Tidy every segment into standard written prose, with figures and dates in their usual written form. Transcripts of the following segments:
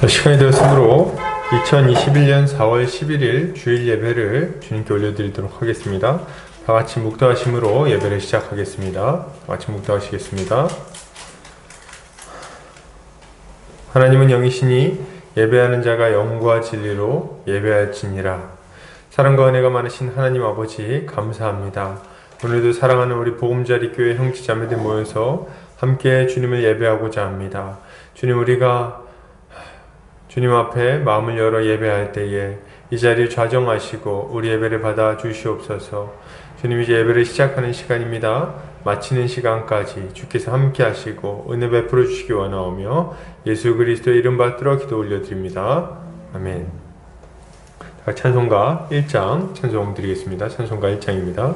시간이 되었으므로 2021년 4월 11일 주일 예배를 주님께 올려드리도록 하겠습니다. 다같이 묵도하심으로 예배를 시작하겠습니다. 다같이 묵도하시겠습니다. 하나님은 영이시니 예배하는 자가 영과 진리로 예배할지니라. 사랑과 은혜가 많으신 하나님 아버지 감사합니다. 오늘도 사랑하는 우리 보금자리 교회 형제자매들 모여서 함께 주님을 예배하고자 합니다. 주님, 우리가 주님 앞에 마음을 열어 예배할 때에 이 자리를 좌정하시고 우리 예배를 받아 주시옵소서. 주님, 이제 예배를 시작하는 시간입니다. 마치는 시간까지 주께서 함께 하시고 은혜 베풀어 주시기 원하오며 예수 그리스도의 이름 받들어 기도 올려드립니다. 아멘. 찬송가 1장 찬송 드리겠습니다. 찬송가 1장입니다.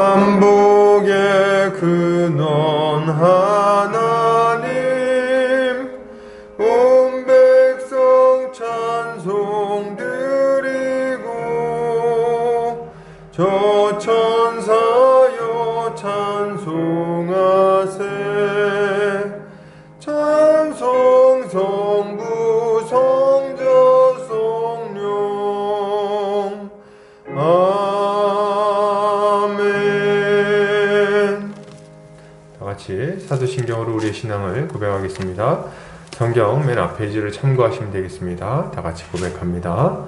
만복의 근원 하나님, 온 백성 찬송 드리고 저 천사여 찬송하세. 찬송 성부 성자 성령 같이 사도신경으로 우리의 신앙을 고백하겠습니다. 성경 맨 앞 페이지를 참고하시면 되겠습니다. 다 같이 고백합니다.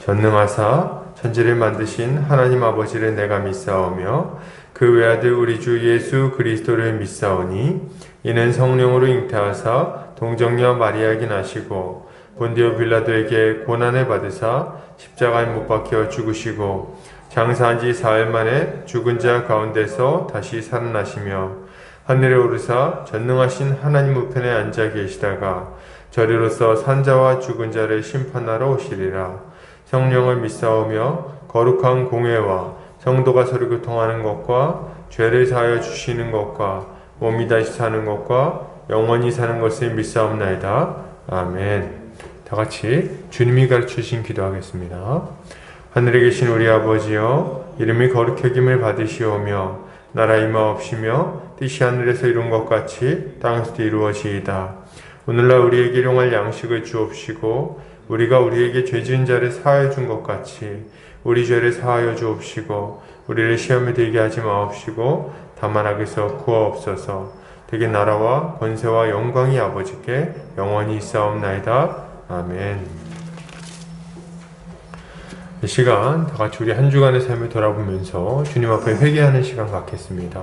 전능하사 천지를 만드신 하나님 아버지를 내가 믿사오며 그 외아들 우리 주 예수 그리스도를 믿사오니 이는 성령으로 잉태하사 동정녀 마리아에게 나시고 본디오 빌라도에게 고난을 받으사 십자가에 못 박혀 죽으시고 장사한 지 사흘 만에 죽은 자 가운데서 다시 살아나시며 하늘에 오르사 전능하신 하나님 우편에 앉아 계시다가 저리로서 산자와 죽은 자를 심판하러 오시리라. 성령을 믿사오며 거룩한 공회와 성도가 서로 교통하는 것과 죄를 사하여 주시는 것과 몸이 다시 사는 것과 영원히 사는 것을 믿사옵나이다. 아멘. 다같이 주님이 가르치신 기도하겠습니다. 하늘에 계신 우리 아버지여, 이름이 거룩해김을 받으시오며 나라 임하옵시며 뜻이 하늘에서 이룬 것 같이 땅에서도 이루어지이다. 오늘날 우리에게 일용할 양식을 주옵시고 우리가 우리에게 죄 지은 자를 사하여 준 것 같이 우리 죄를 사하여 주옵시고 우리를 시험에 들게 하지 마옵시고 다만 악에서 구하옵소서. 되게 나라와 권세와 영광이 아버지께 영원히 있사옵나이다. 아멘. 이 시간 다같이 우리 한 주간의 삶을 돌아보면서 주님 앞에 회개하는 시간 갖겠습니다.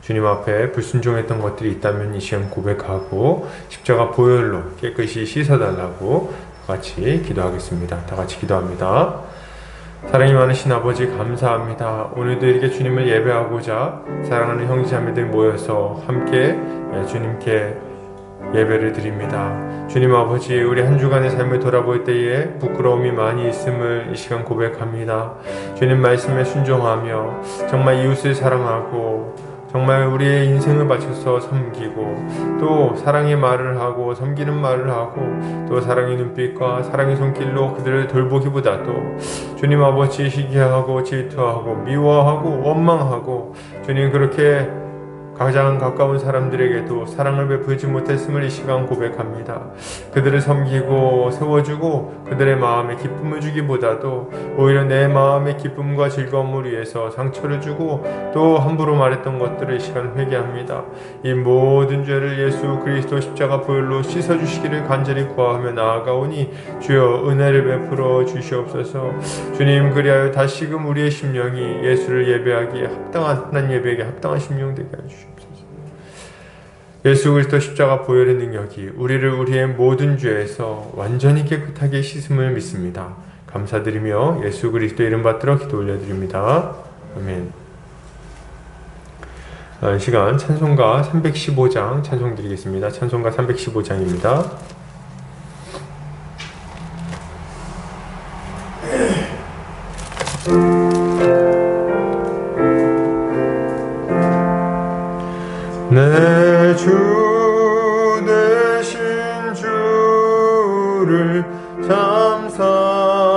주님 앞에 불순종했던 것들이 있다면 이 시간 고백하고 십자가 보혈로 깨끗이 씻어달라고 다같이 기도하겠습니다. 다같이 기도합니다. 사랑이 많으신 아버지 감사합니다. 오늘도 이렇게 주님을 예배하고자 사랑하는 형제자매들 모여서 함께 주님께 예배를 드립니다. 주님 아버지, 우리 한 주간의 삶을 돌아볼 때에 부끄러움이 많이 있음을 이 시간 고백합니다. 주님 말씀에 순종하며 정말 이웃을 사랑하고 정말 우리의 인생을 바쳐서 섬기고 또 사랑의 말을 하고 섬기는 말을 하고 또 사랑의 눈빛과 사랑의 손길로 그들을 돌보기보다도 주님 아버지 시기하고 질투하고 미워하고 원망하고 주님 그렇게 가장 가까운 사람들에게도 사랑을 베풀지 못했음을 이 시간 고백합니다. 그들을 섬기고 세워주고 그들의 마음에 기쁨을 주기보다도 오히려 내 마음의 기쁨과 즐거움을 위해서 상처를 주고 또 함부로 말했던 것들을 이 시간 회개합니다. 이 모든 죄를 예수 그리스도 십자가 보혈로 씻어주시기를 간절히 구하며 나아가오니 주여 은혜를 베풀어 주시옵소서. 주님, 그리하여 다시금 우리의 심령이 예수를 예배하기에 합당한 하나님 예배에게 합당한 심령 되게 해주시옵소서. 예수 그리스도 십자가 보혈의 능력이 우리를 우리의 모든 죄에서 완전히 깨끗하게 씻음을 믿습니다. 감사드리며 예수 그리스도 이름 받들어 기도 올려드립니다. 아멘. 이 시간 찬송가 315장 찬송 드리겠습니다. 찬송가 315장입니다. 내 주 되신 주를 참 사랑하네.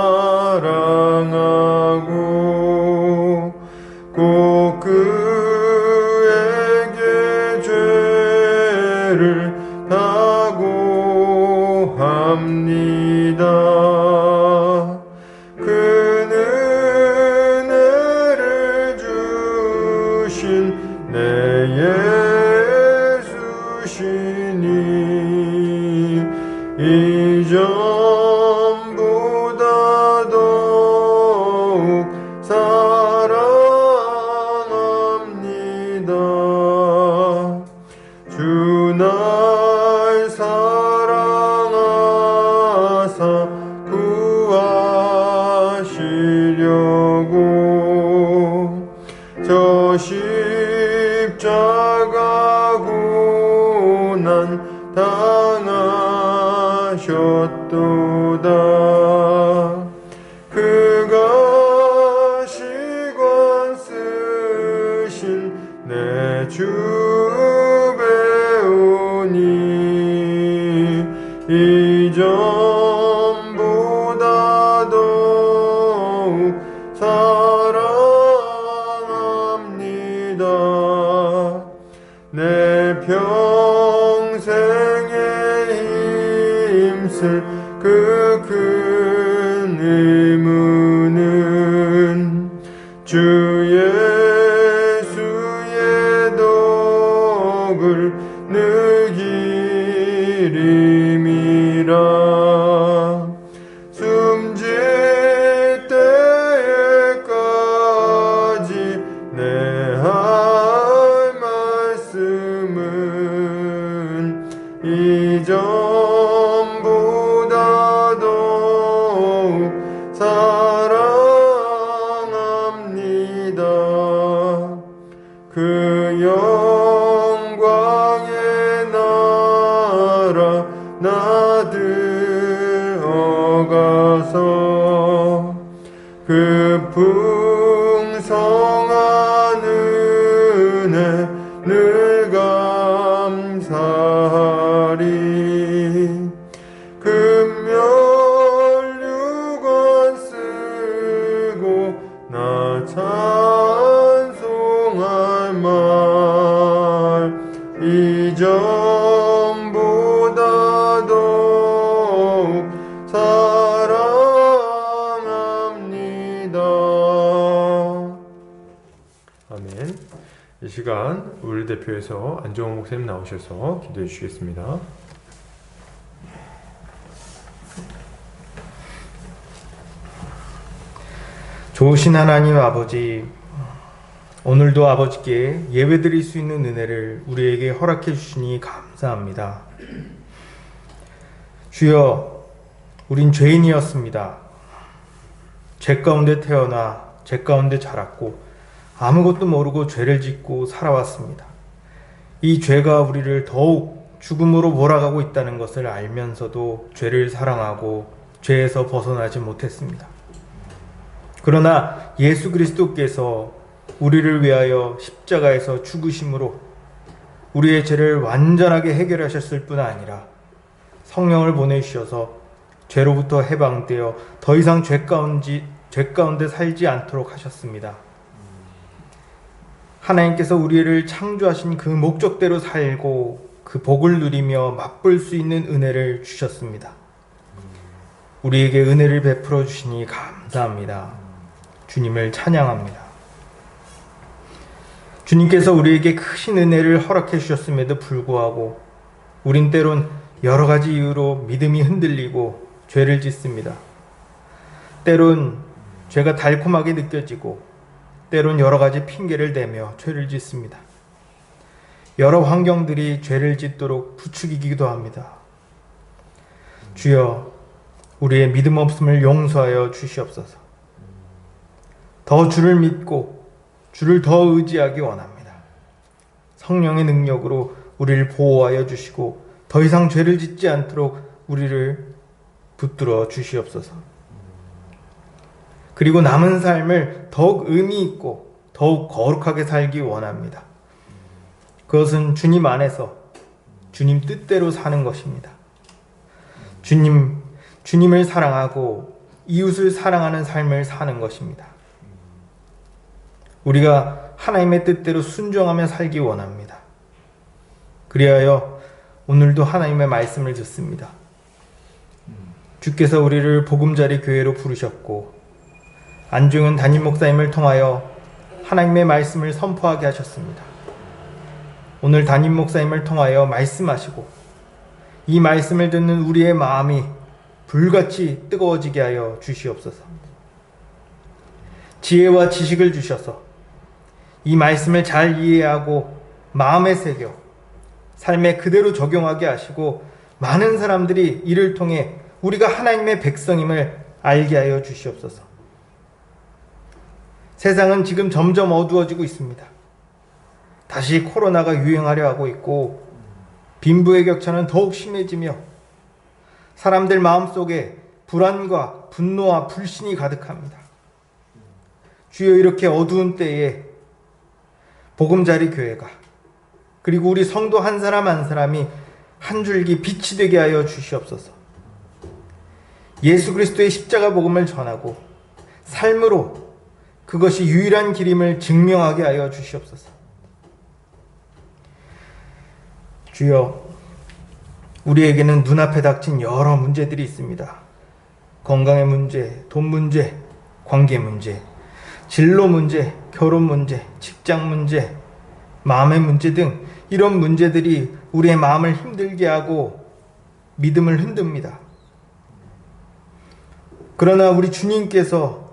사랑합니다. 그 영광의 나라 나들어가서 그 풍성한 은혜 늘 감사하리. 금면류관 쓰고 나 찬송할 말 이전보다 더욱 사랑합니다. 아멘. 이 시간 우리 대표에서 안정호 목사님 나오셔서 기도해 주시겠습니다. 좋으신 하나님 아버지, 오늘도 아버지께 예배드릴 수 있는 은혜를 우리에게 허락해 주시니 감사합니다. 주여, 우린 죄인이었습니다. 죄 가운데 태어나 죄 가운데 자랐고 아무것도 모르고 죄를 짓고 살아왔습니다. 이 죄가 우리를 더욱 죽음으로 몰아가고 있다는 것을 알면서도 죄를 사랑하고 죄에서 벗어나지 못했습니다. 그러나 예수 그리스도께서 우리를 위하여 십자가에서 죽으심으로 우리의 죄를 완전하게 해결하셨을 뿐 아니라 성령을 보내주셔서 죄로부터 해방되어 더 이상 죄 가운데 살지 않도록 하셨습니다. 하나님께서 우리를 창조하신 그 목적대로 살고 그 복을 누리며 맛볼 수 있는 은혜를 주셨습니다. 우리에게 은혜를 베풀어 주시니 감사합니다. 주님을 찬양합니다. 주님께서 우리에게 크신 은혜를 허락해 주셨음에도 불구하고 우린 때론 여러 가지 이유로 믿음이 흔들리고 죄를 짓습니다. 때론 죄가 달콤하게 느껴지고 때론 여러 가지 핑계를 대며 죄를 짓습니다. 여러 환경들이 죄를 짓도록 부추기기도 합니다. 주여, 우리의 믿음 없음을 용서하여 주시옵소서. 더 주를 믿고 주를 더 의지하기 원합니다. 성령의 능력으로 우리를 보호하여 주시고 더 이상 죄를 짓지 않도록 우리를 붙들어 주시옵소서. 그리고 남은 삶을 더욱 의미 있고 더욱 거룩하게 살기 원합니다. 그것은 주님 안에서 주님 뜻대로 사는 것입니다. 주님을 사랑하고 이웃을 사랑하는 삶을 사는 것입니다. 우리가 하나님의 뜻대로 순종하며 살기 원합니다. 그리하여 오늘도 하나님의 말씀을 듣습니다. 주께서 우리를 보금자리 교회로 부르셨고 안중근 담임 목사님을 통하여 하나님의 말씀을 선포하게 하셨습니다. 오늘 담임 목사님을 통하여 말씀하시고 이 말씀을 듣는 우리의 마음이 불같이 뜨거워지게 하여 주시옵소서. 지혜와 지식을 주셔서 이 말씀을 잘 이해하고 마음에 새겨 삶에 그대로 적용하게 하시고 많은 사람들이 이를 통해 우리가 하나님의 백성임을 알게 하여 주시옵소서. 세상은 지금 점점 어두워지고 있습니다. 다시 코로나가 유행하려 하고 있고 빈부의 격차는 더욱 심해지며 사람들 마음속에 불안과 분노와 불신이 가득합니다. 주여, 이렇게 어두운 때에 보금자리 교회가 그리고 우리 성도 한 사람 한 사람이 한 줄기 빛이 되게 하여 주시옵소서. 예수 그리스도의 십자가 복음을 전하고 삶으로 그것이 유일한 길임을 증명하게 하여 주시옵소서. 주여, 우리에게는 눈앞에 닥친 여러 문제들이 있습니다. 건강의 문제, 돈 문제, 관계 문제, 진로 문제, 결혼 문제, 직장 문제, 마음의 문제 등 이런 문제들이 우리의 마음을 힘들게 하고 믿음을 흔듭니다. 그러나 우리 주님께서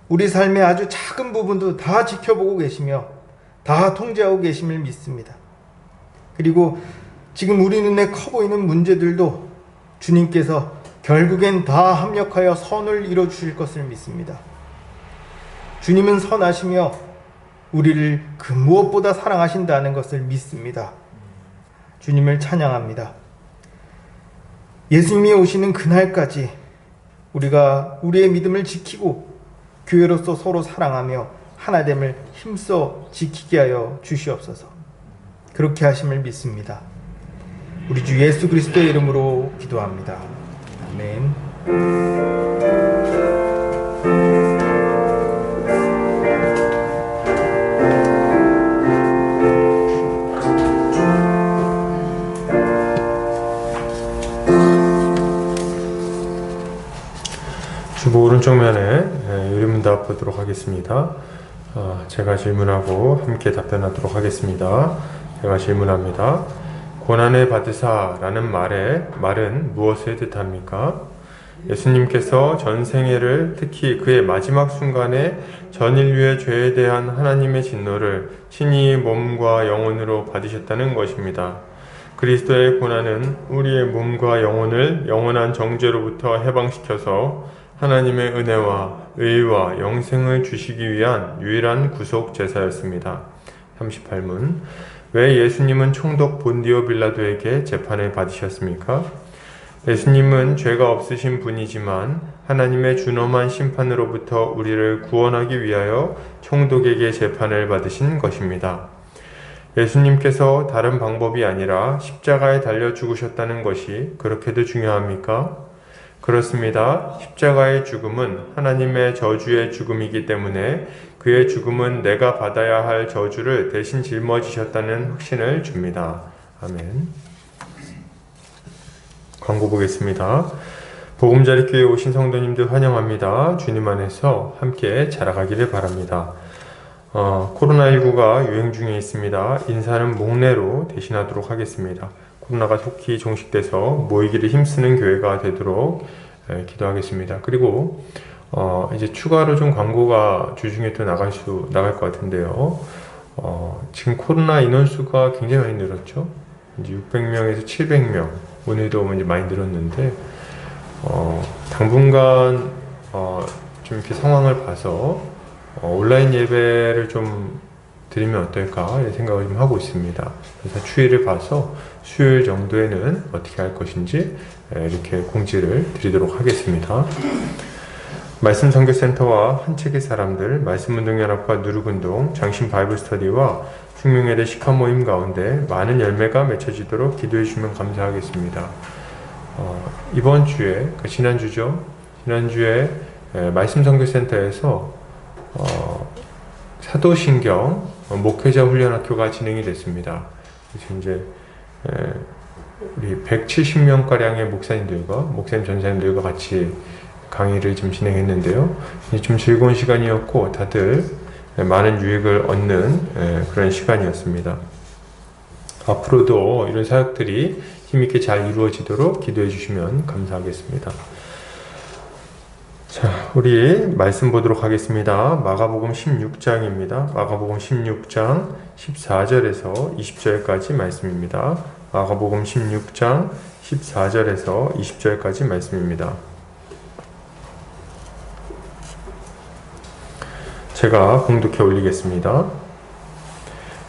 우리 삶의 아주 작은 부분도 다 지켜보고 계시며 다 통제하고 계심을 믿습니다. 그리고 지금 우리 눈에 커 보이는 문제들도 주님께서 결국엔 다 합력하여 선을 이뤄 주실 것을 믿습니다. 주님은 선하시며 우리를 그 무엇보다 사랑하신다는 것을 믿습니다. 주님을 찬양합니다. 예수님이 오시는 그날까지 우리가 우리의 믿음을 지키고 교회로서 서로 사랑하며 하나됨을 힘써 지키게 하여 주시옵소서. 그렇게 하심을 믿습니다. 우리 주 예수 그리스도의 이름으로 기도합니다. 아멘. 주보 오른쪽 면에 유리문답 보도록 하겠습니다. 제가 질문하고 함께 답변하도록 하겠습니다. 제가 질문합니다. 고난을 받으사 라는 말은 무엇을 뜻합니까? 예수님께서 전생애를 특히 그의 마지막 순간에 전 인류의 죄에 대한 하나님의 진노를 친히 몸과 영혼으로 받으셨다는 것입니다. 그리스도의 고난은 우리의 몸과 영혼을 영원한 정죄로부터 해방시켜서 하나님의 은혜와 의와 영생을 주시기 위한 유일한 구속 제사였습니다. 38문. 왜 예수님은 총독 본디오 빌라도에게 재판을 받으셨습니까? 예수님은 죄가 없으신 분이지만 하나님의 준엄한 심판으로부터 우리를 구원하기 위하여 총독에게 재판을 받으신 것입니다. 예수님께서 다른 방법이 아니라 십자가에 달려 죽으셨다는 것이 그렇게도 중요합니까? 그렇습니다. 십자가의 죽음은 하나님의 저주의 죽음이기 때문에 그의 죽음은 내가 받아야 할 저주를 대신 짊어지셨다는 확신을 줍니다. 아멘. 광고 보겠습니다. 보금자리교회 오신 성도님들 환영합니다. 주님 안에서 함께 자라가기를 바랍니다. 코로나19가 유행 중에 있습니다. 인사는 목례로 대신하도록 하겠습니다. 코로나가 속히 종식돼서 모이기를 힘쓰는 교회가 되도록 기도하겠습니다. 그리고 이제 추가로 좀 광고가 주중에 또 나갈 것 같은데요. 지금 코로나 인원수가 굉장히 많이 늘었죠. 이제 600명에서 700명. 오늘도 이제 많이 늘었는데 당분간 좀 이렇게 상황을 봐서 온라인 예배를 좀 드리면 어떨까 이런 생각을 좀 하고 있습니다. 그래서 추이를 봐서 수요일 정도에는 어떻게 할 것인지 이렇게 공지를 드리도록 하겠습니다. 말씀 선교센터와 한책의 사람들, 말씀운동연합과 누룩운동, 장신 바이블 스터디와 숙명예대 식한 모임 가운데 많은 열매가 맺혀지도록 기도해 주시면 감사하겠습니다. 이번 주에, 지난주죠. 지난주에 말씀 선교센터에서 사도신경 목회자 훈련학교가 진행이 됐습니다. 그래서 이제 우리 170명가량의 목사님들과 목사님 전사님들과 같이 강의를 좀 진행했는데요. 좀 즐거운 시간이었고 다들 많은 유익을 얻는 그런 시간이었습니다. 앞으로도 이런 사역들이 힘있게 잘 이루어지도록 기도해 주시면 감사하겠습니다. 자, 우리 말씀 보도록 하겠습니다. 마가복음 16장입니다. 마가복음 16장 14절에서 20절까지 말씀입니다. 마가복음 16장 14절에서 20절까지 말씀입니다. 제가 봉독해 올리겠습니다.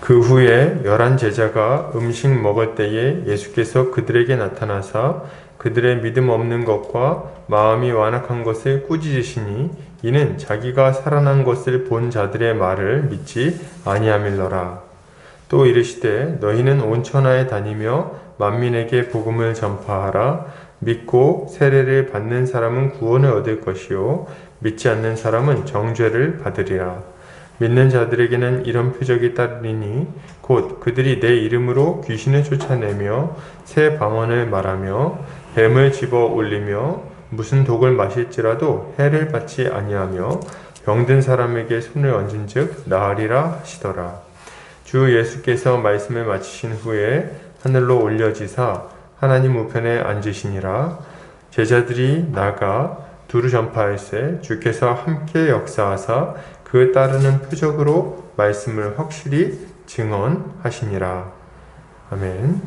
그 후에 11 제자가 음식 먹을 때에 예수께서 그들에게 나타나사 그들의 믿음 없는 것과 마음이 완악한 것을 꾸짖으시니 이는 자기가 살아난 것을 본 자들의 말을 믿지 아니함일러라. 또 이르시되 너희는 온 천하에 다니며 만민에게 복음을 전파하라. 믿고 세례를 받는 사람은 구원을 얻을 것이요 믿지 않는 사람은 정죄를 받으리라. 믿는 자들에게는 이런 표적이 따르리니 곧 그들이 내 이름으로 귀신을 쫓아내며 새 방언을 말하며 뱀을 집어 올리며 무슨 독을 마실지라도 해를 받지 아니하며 병든 사람에게 손을 얹은즉 나으리라 하시더라. 주 예수께서 말씀을 마치신 후에 하늘로 올려지사 하나님 우편에 앉으시니라. 제자들이 나가 두루 전파할세 주께서 함께 역사하사 그 따르는 표적으로 말씀을 확실히 증언하시니라. 아멘.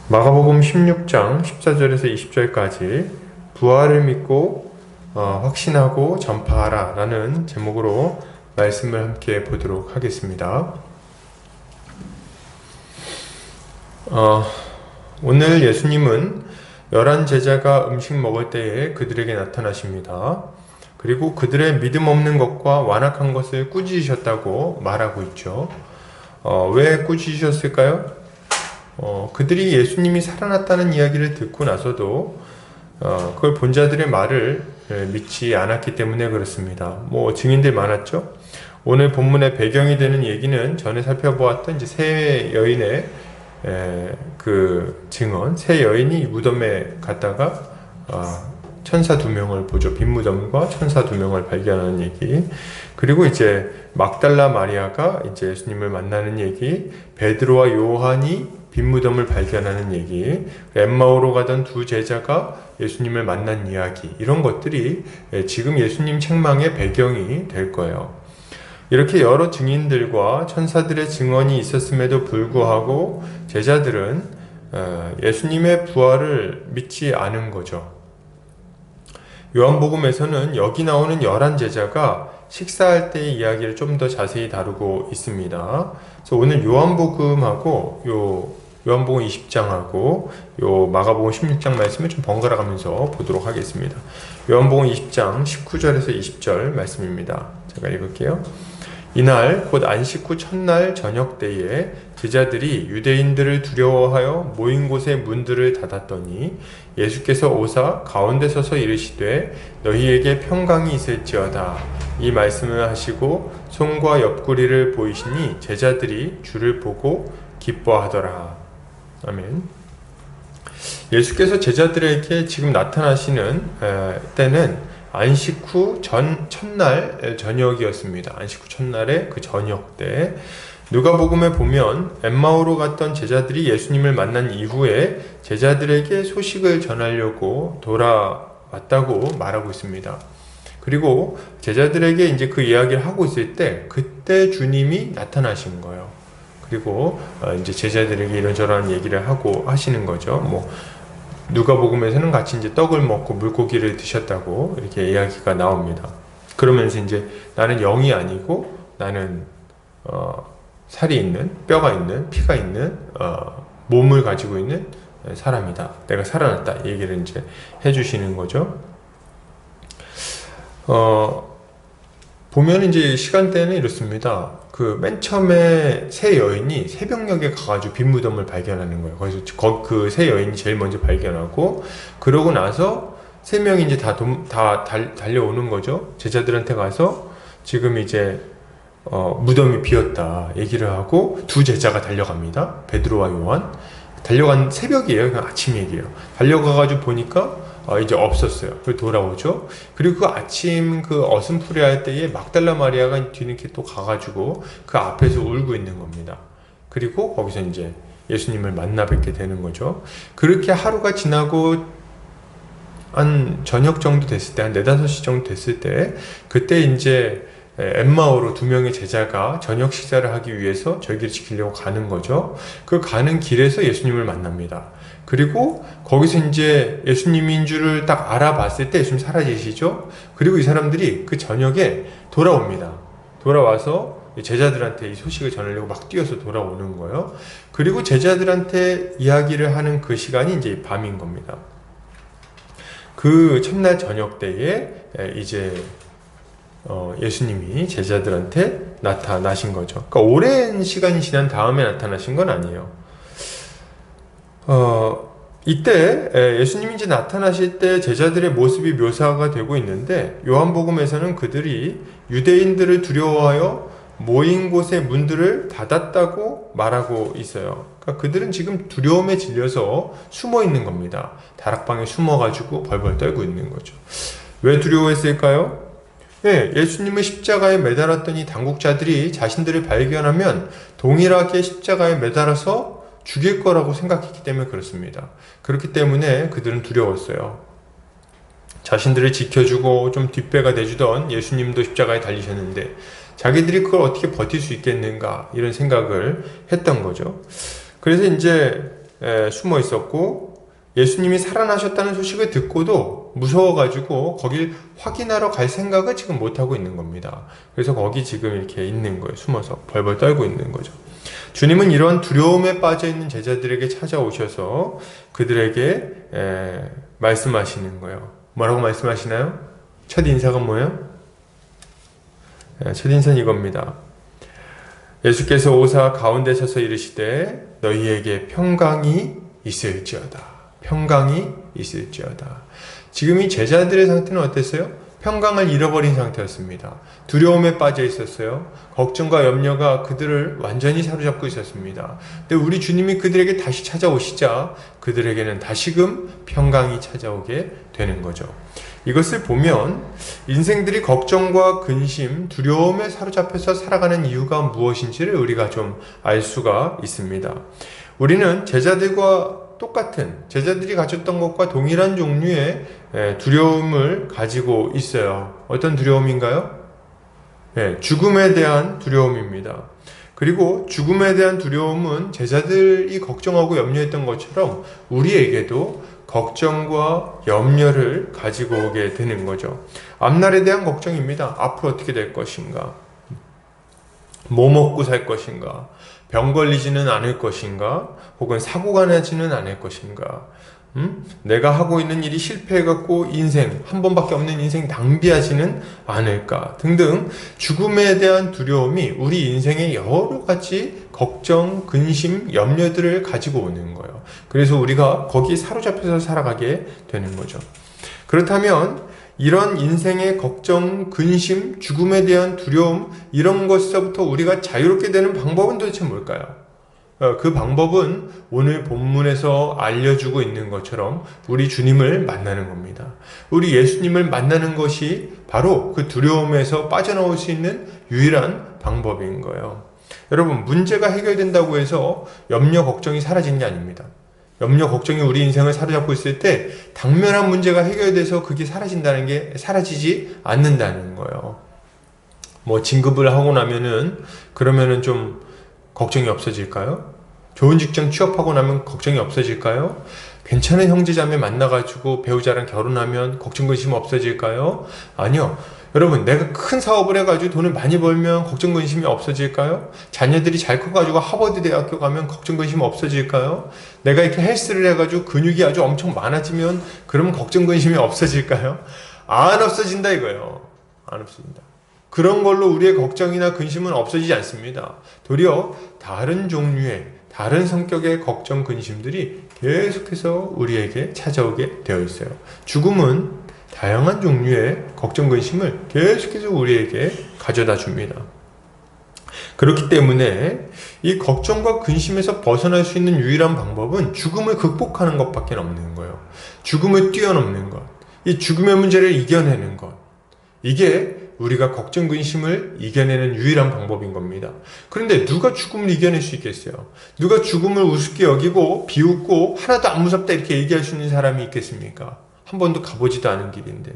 마가복음 16장 14절에서 20절까지 부활을 믿고 확신하고 전파하라 라는 제목으로 말씀을 함께 보도록 하겠습니다. 오늘 예수님은 11 제자가 음식 먹을 때에 그들에게 나타나십니다. 그리고 그들의 믿음 없는 것과 완악한 것을 꾸짖으셨다고 말하고 있죠. 왜 꾸짖으셨을까요? 그들이 예수님이 살아났다는 이야기를 듣고 나서도 그걸 본 자들의 말을 믿지 않았기 때문에 그렇습니다. 증인들 많았죠. 오늘 본문의 배경이 되는 얘기는 전에 살펴보았던 이제 세 여인의 그 증언, 세 여인이 무덤에 갔다가 천사 2명을 보죠. 빈 무덤과 천사 2명을 발견하는 얘기. 그리고 이제 막달라 마리아가 이제 예수님을 만나는 얘기, 베드로와 요한이 빈 무덤을 발견하는 얘기, 엠마오로 가던 2 제자가 예수님을 만난 이야기, 이런 것들이 지금 예수님 책망의 배경이 될 거예요. 이렇게 여러 증인들과 천사들의 증언이 있었음에도 불구하고 제자들은 예수님의 부활을 믿지 않은 거죠. 요한복음에서는 여기 나오는 11 제자가 식사할 때의 이야기를 좀 더 자세히 다루고 있습니다. 그래서 오늘 요한복음하고 요한복음 20장하고 마가복음 16장 말씀을 좀 번갈아 가면서 보도록 하겠습니다. 요한복음 20장 19절에서 20절 말씀입니다. 제가 읽을게요. 이날 곧 안식 후 첫날 저녁 때에 제자들이 유대인들을 두려워하여 모인 곳의 문들을 닫았더니 예수께서 오사 가운데 서서 이르시되 너희에게 평강이 있을지어다. 이 말씀을 하시고 손과 옆구리를 보이시니 제자들이 주를 보고 기뻐하더라. 아멘. 예수께서 제자들에게 지금 나타나시는 때는 안식 후 첫날 저녁이었습니다. 안식 후 첫날의 그 저녁 때 누가복음에 보면 엠마오로 갔던 제자들이 예수님을 만난 이후에 제자들에게 소식을 전하려고 돌아왔다고 말하고 있습니다. 그리고 제자들에게 이제 그 이야기를 하고 있을 때 그때 주님이 나타나신 거예요. 그리고 이제 제자들에게 이런저런 얘기를 하고 하시는 거죠. 누가복음에서는 같이 이제 떡을 먹고 물고기를 드셨다고 이렇게 이야기가 나옵니다. 그러면서 이제 나는 영이 아니고 나는 살이 있는, 뼈가 있는, 피가 있는 몸을 가지고 있는 사람이다. 내가 살아났다. 이 얘기를 이제 해주시는 거죠. 보면 이제 시간대는 이렇습니다. 그 맨 처음에 세 여인이 새벽녘에 가가지고 빈 무덤을 발견하는 거예요. 그래서 그 세 여인이 제일 먼저 발견하고, 그러고 나서 세 명이 이제 다 달려오는 거죠. 제자들한테 가서 지금 이제 무덤이 비었다 얘기를 하고 2 제자가 달려갑니다. 베드로와 요한. 달려간 새벽이에요. 그냥 아침 얘기예요. 달려가가지고 보니까 이제 없었어요. 그리고 돌아오죠. 그리고 그 아침 그 어슴푸레 할 때에 막달라 마리아가 뒤늦게 또 가가지고 그 앞에서 울고 있는 겁니다. 그리고 거기서 이제 예수님을 만나 뵙게 되는 거죠. 그렇게 하루가 지나고 한 저녁 정도 됐을 때, 한 4, 5시 정도 됐을 때, 그때 이제 엠마오로 2명의 제자가 저녁 식사를 하기 위해서 절기를 지키려고 가는 거죠. 그 가는 길에서 예수님을 만납니다. 그리고 거기서 이제 예수님인 줄을 딱 알아봤을 때 예수님 사라지시죠. 그리고 이 사람들이 그 저녁에 돌아옵니다. 돌아와서 제자들한테 이 소식을 전하려고 막 뛰어서 돌아오는 거예요. 그리고 제자들한테 이야기를 하는 그 시간이 이제 밤인 겁니다. 그 첫날 저녁 때에 이제 예수님이 제자들한테 나타나신 거죠. 그러니까 오랜 시간이 지난 다음에 나타나신 건 아니에요. 이때 예수님이 이제 나타나실 때 제자들의 모습이 묘사가 되고 있는데, 요한복음에서는 그들이 유대인들을 두려워하여 모인 곳의 문들을 닫았다고 말하고 있어요. 그러니까 그들은 지금 두려움에 질려서 숨어 있는 겁니다. 다락방에 숨어가지고 벌벌 떨고 있는 거죠. 왜 두려워했을까요? 예수님을 십자가에 매달았던 이 당국자들이 자신들을 발견하면 동일하게 십자가에 매달아서 죽일 거라고 생각했기 때문에 그렇습니다. 그렇기 때문에 그들은 두려웠어요. 자신들을 지켜주고 좀 뒷배가 돼주던 예수님도 십자가에 달리셨는데 자기들이 그걸 어떻게 버틸 수 있겠는가, 이런 생각을 했던 거죠. 그래서 이제 숨어 있었고 예수님이 살아나셨다는 소식을 듣고도 무서워가지고 거길 확인하러 갈 생각을 지금 못하고 있는 겁니다. 그래서 거기 지금 이렇게 있는 거예요. 숨어서 벌벌 떨고 있는 거죠. 주님은 이런 두려움에 빠져있는 제자들에게 찾아오셔서 그들에게 말씀하시는 거예요. 뭐라고 말씀하시나요? 첫 인사가 뭐예요? 첫 인사는 이겁니다. 예수께서 오사 가운데 서서 이르시되 너희에게 평강이 있을지어다. 평강이 있을지어다. 지금 이 제자들의 상태는 어땠어요? 평강을 잃어버린 상태였습니다. 두려움에 빠져 있었어요. 걱정과 염려가 그들을 완전히 사로잡고 있었습니다. 근데 우리 주님이 그들에게 다시 찾아오시자 그들에게는 다시금 평강이 찾아오게 되는 거죠. 이것을 보면 인생들이 걱정과 근심, 두려움에 사로잡혀서 살아가는 이유가 무엇인지를 우리가 좀 알 수가 있습니다. 우리는 제자들과 똑같은, 제자들이 가졌던 것과 동일한 종류의 두려움을 가지고 있어요. 어떤 두려움인가요? 죽음에 대한 두려움입니다. 그리고 죽음에 대한 두려움은 제자들이 걱정하고 염려했던 것처럼 우리에게도 걱정과 염려를 가지고 오게 되는 거죠. 앞날에 대한 걱정입니다. 앞으로 어떻게 될 것인가? 뭐 먹고 살 것인가? 병 걸리지는 않을 것인가? 혹은 사고가 나지는 않을 것인가? 내가 하고 있는 일이 실패해갖고 인생, 한 번밖에 없는 인생 낭비하지는 않을까? 등등 죽음에 대한 두려움이 우리 인생의 여러 가지 걱정, 근심, 염려들을 가지고 오는 거예요. 그래서 우리가 거기에 사로잡혀서 살아가게 되는 거죠. 그렇다면 이런 인생의 걱정, 근심, 죽음에 대한 두려움 이런 것에서부터 우리가 자유롭게 되는 방법은 도대체 뭘까요? 그 방법은 오늘 본문에서 알려주고 있는 것처럼 우리 주님을 만나는 겁니다. 우리 예수님을 만나는 것이 바로 그 두려움에서 빠져나올 수 있는 유일한 방법인 거예요. 여러분, 문제가 해결된다고 해서 염려, 걱정이 사라지는 게 아닙니다. 염려, 걱정이 우리 인생을 사로잡고 있을 때 당면한 문제가 해결돼서 그게 사라진다는 게 사라지지 않는다는 거예요. 뭐 진급을 하고 나면은 그러면은 좀 걱정이 없어질까요? 좋은 직장 취업하고 나면 걱정이 없어질까요? 괜찮은 형제자매 만나가지고 배우자랑 결혼하면 걱정 근심 없어질까요? 아니요. 여러분, 내가 큰 사업을 해가지고 돈을 많이 벌면 걱정 근심이 없어질까요? 자녀들이 잘 커가지고 하버드 대학교 가면 걱정 근심 없어질까요? 내가 이렇게 헬스를 해가지고 근육이 아주 엄청 많아지면 그러면 걱정 근심이 없어질까요? 안 없어진다 이거예요. 안 없어진다. 그런 걸로 우리의 걱정이나 근심은 없어지지 않습니다. 도리어 다른 종류의, 다른 성격의 걱정, 근심들이 계속해서 우리에게 찾아오게 되어 있어요. 죽음은 다양한 종류의 걱정, 근심을 계속해서 우리에게 가져다 줍니다. 그렇기 때문에 이 걱정과 근심에서 벗어날 수 있는 유일한 방법은 죽음을 극복하는 것밖에 없는 거예요. 죽음을 뛰어넘는 것, 이 죽음의 문제를 이겨내는 것, 이게 우리가 걱정, 근심을 이겨내는 유일한 방법인 겁니다. 그런데 누가 죽음을 이겨낼 수 있겠어요? 누가 죽음을 우습게 여기고 비웃고 하나도 안 무섭다 이렇게 얘기할 수 있는 사람이 있겠습니까? 한 번도 가보지도 않은 길인데.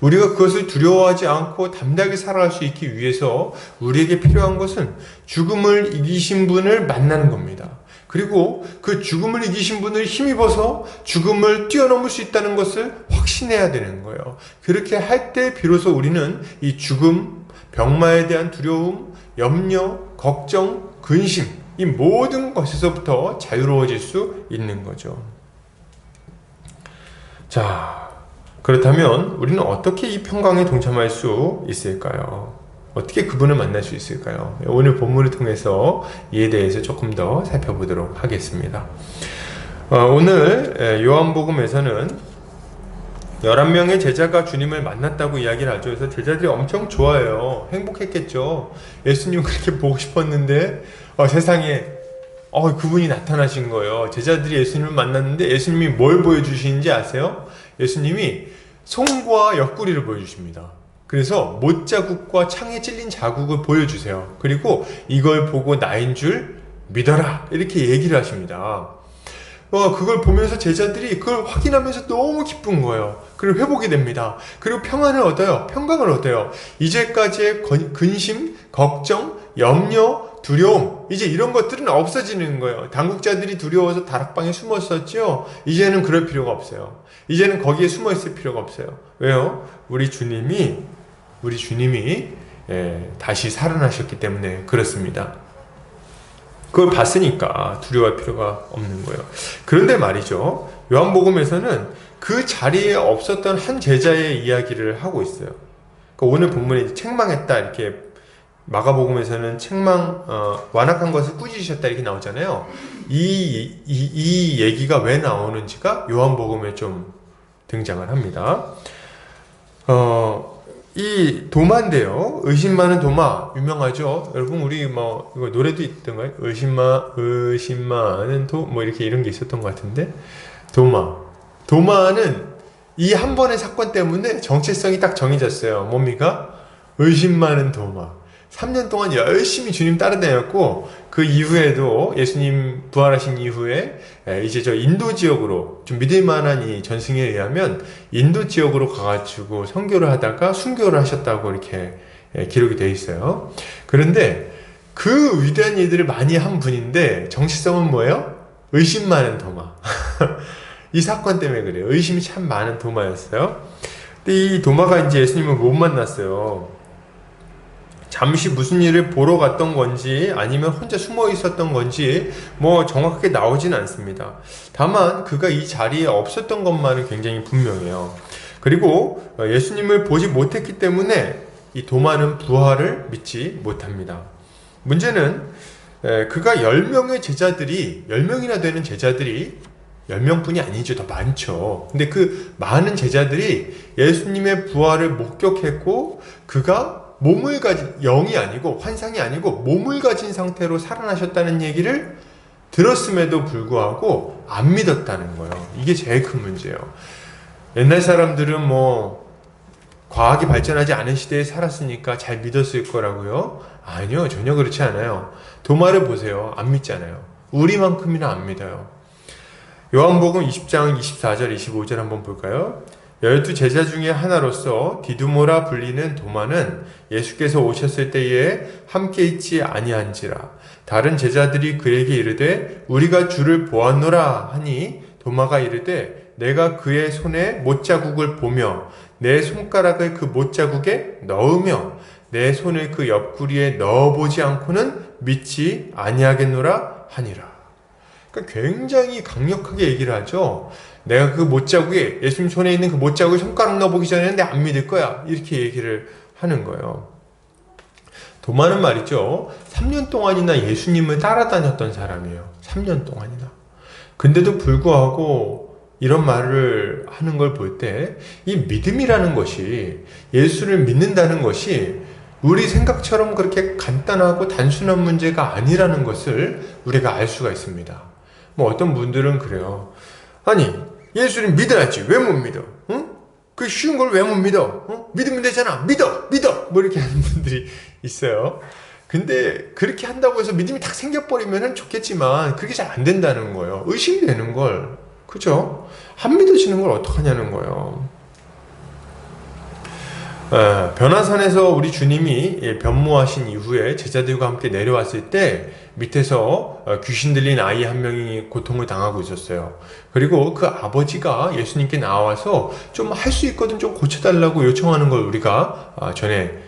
우리가 그것을 두려워하지 않고 담대하게 살아갈 수 있기 위해서 우리에게 필요한 것은 죽음을 이기신 분을 만나는 겁니다. 그리고 그 죽음을 이기신 분을 힘입어서 죽음을 뛰어넘을 수 있다는 것을 확신해야 되는 거예요. 그렇게 할 때 비로소 우리는 이 죽음, 병마에 대한 두려움, 염려, 걱정, 근심 이 모든 것에서부터 자유로워질 수 있는 거죠. 자, 그렇다면 우리는 어떻게 이 평강에 동참할 수 있을까요? 어떻게 그분을 만날 수 있을까요? 오늘 본문을 통해서 이에 대해서 조금 더 살펴보도록 하겠습니다. 오늘 요한복음에서는 11명의 제자가 주님을 만났다고 이야기를 하죠. 그래서 제자들이 엄청 좋아해요. 행복했겠죠. 예수님 그렇게 보고 싶었는데 세상에 그분이 나타나신 거예요. 제자들이 예수님을 만났는데 예수님이 뭘 보여주시는지 아세요? 예수님이 손과 옆구리를 보여주십니다. 그래서 못자국과 창에 찔린 자국을 보여주세요. 그리고 이걸 보고 나인 줄 믿어라 이렇게 얘기를 하십니다. 그걸 보면서 제자들이 그걸 확인하면서 너무 기쁜 거예요. 그리고 회복이 됩니다. 그리고 평안을 얻어요. 평강을 얻어요. 이제까지의 근심, 걱정, 염려, 두려움, 이제 이런 것들은 없어지는 거예요. 당국자들이 두려워서 다락방에 숨었었죠. 이제는 그럴 필요가 없어요. 이제는 거기에 숨어 있을 필요가 없어요. 왜요? 우리 주님이 다시 살아나셨기 때문에 그렇습니다. 그걸 봤으니까 두려워할 필요가 없는 거예요. 그런데 말이죠, 요한복음에서는 그 자리에 없었던 한 제자의 이야기를 하고 있어요. 그러니까 오늘 본문에 책망했다, 이렇게 마가복음에서는 완악한 것을 꾸짖으셨다 이렇게 나오잖아요. 이 얘기가 왜 나오는지가 요한복음에 좀 등장을 합니다. 이 도마인데요. 의심 많은 도마, 유명하죠. 여러분, 우리 이거 노래도 있던가요? 의심 많은 이렇게 이런 게 있었던 것 같은데, 도마는 이 한 번의 사건 때문에 정체성이 딱 정해졌어요. 뭡니까? 의심 많은 도마. 3년 동안 열심히 주님 따라다녔고, 그 이후에도 예수님 부활하신 이후에 이제 저 인도 지역으로, 좀 믿을만한 이 전승에 의하면 인도 지역으로 가가지고 선교를 하다가 순교를 하셨다고 이렇게 기록이 되어 있어요. 그런데 그 위대한 일들을 많이 한 분인데 정체성은 뭐예요? 의심 많은 도마. 이 사건 때문에 그래요. 의심이 참 많은 도마였어요. 근데 이 도마가 이제 예수님을 못 만났어요. 잠시 무슨 일을 보러 갔던 건지 아니면 혼자 숨어 있었던 건지 정확하게 나오진 않습니다. 다만 그가 이 자리에 없었던 것만은 굉장히 분명해요. 그리고 예수님을 보지 못했기 때문에 이 도마는 부활을 믿지 못합니다. 문제는 그가 10명의 제자들이, 10명이나 되는 제자들이, 10명뿐이 아니죠. 더 많죠. 근데 그 많은 제자들이 예수님의 부활을 목격했고, 그가 몸을 가진, 영이 아니고 환상이 아니고 몸을 가진 상태로 살아나셨다는 얘기를 들었음에도 불구하고 안 믿었다는 거예요. 이게 제일 큰 문제예요. 옛날 사람들은 과학이 발전하지 않은 시대에 살았으니까 잘 믿었을 거라고요? 아니요, 전혀 그렇지 않아요. 도마를 보세요. 안 믿잖아요. 우리만큼이나 안 믿어요. 요한복음 20장 24절 25절 한번 볼까요? 12 제자 중에 하나로서 디두모라 불리는 도마는 예수께서 오셨을 때에 함께 있지 아니한지라. 다른 제자들이 그에게 이르되 우리가 주를 보았노라 하니 도마가 이르되 내가 그의 손에 못자국을 보며 내 손가락을 그 못자국에 넣으며 내 손을 그 옆구리에 넣어보지 않고는 믿지 아니하겠노라 하니라. 그러니까 굉장히 강력하게 얘기를 하죠. 내가 그 못자국에, 예수님 손에 있는 그 못자국에 손가락 넣어보기 전에는 내가 안 믿을 거야. 이렇게 얘기를 하는 거예요. 도마는 말이죠, 3년 동안이나 예수님을 따라다녔던 사람이에요. 3년 동안이나. 근데도 불구하고 이런 말을 하는 걸 볼 때 이 믿음이라는 것이, 예수를 믿는다는 것이 우리 생각처럼 그렇게 간단하고 단순한 문제가 아니라는 것을 우리가 알 수가 있습니다. 어떤 분들은 그래요. 아니, 예수를 믿어야지. 왜 못 믿어? 응? 그 쉬운 걸 왜 못 믿어? 응? 믿으면 되잖아. 믿어! 이렇게 하는 분들이 있어요. 근데 그렇게 한다고 해서 믿음이 딱 생겨버리면 좋겠지만 그게 잘 안 된다는 거예요. 의심이 되는 걸. 그죠? 안 믿어지는 걸 어떡하냐는 거예요. 변화산에서 우리 주님이 변모하신 이후에 제자들과 함께 내려왔을 때 밑에서 귀신 들린 아이 한 명이 고통을 당하고 있었어요. 그리고 그 아버지가 예수님께 나와서 좀 할 수 있거든 좀 고쳐달라고 요청하는 걸 우리가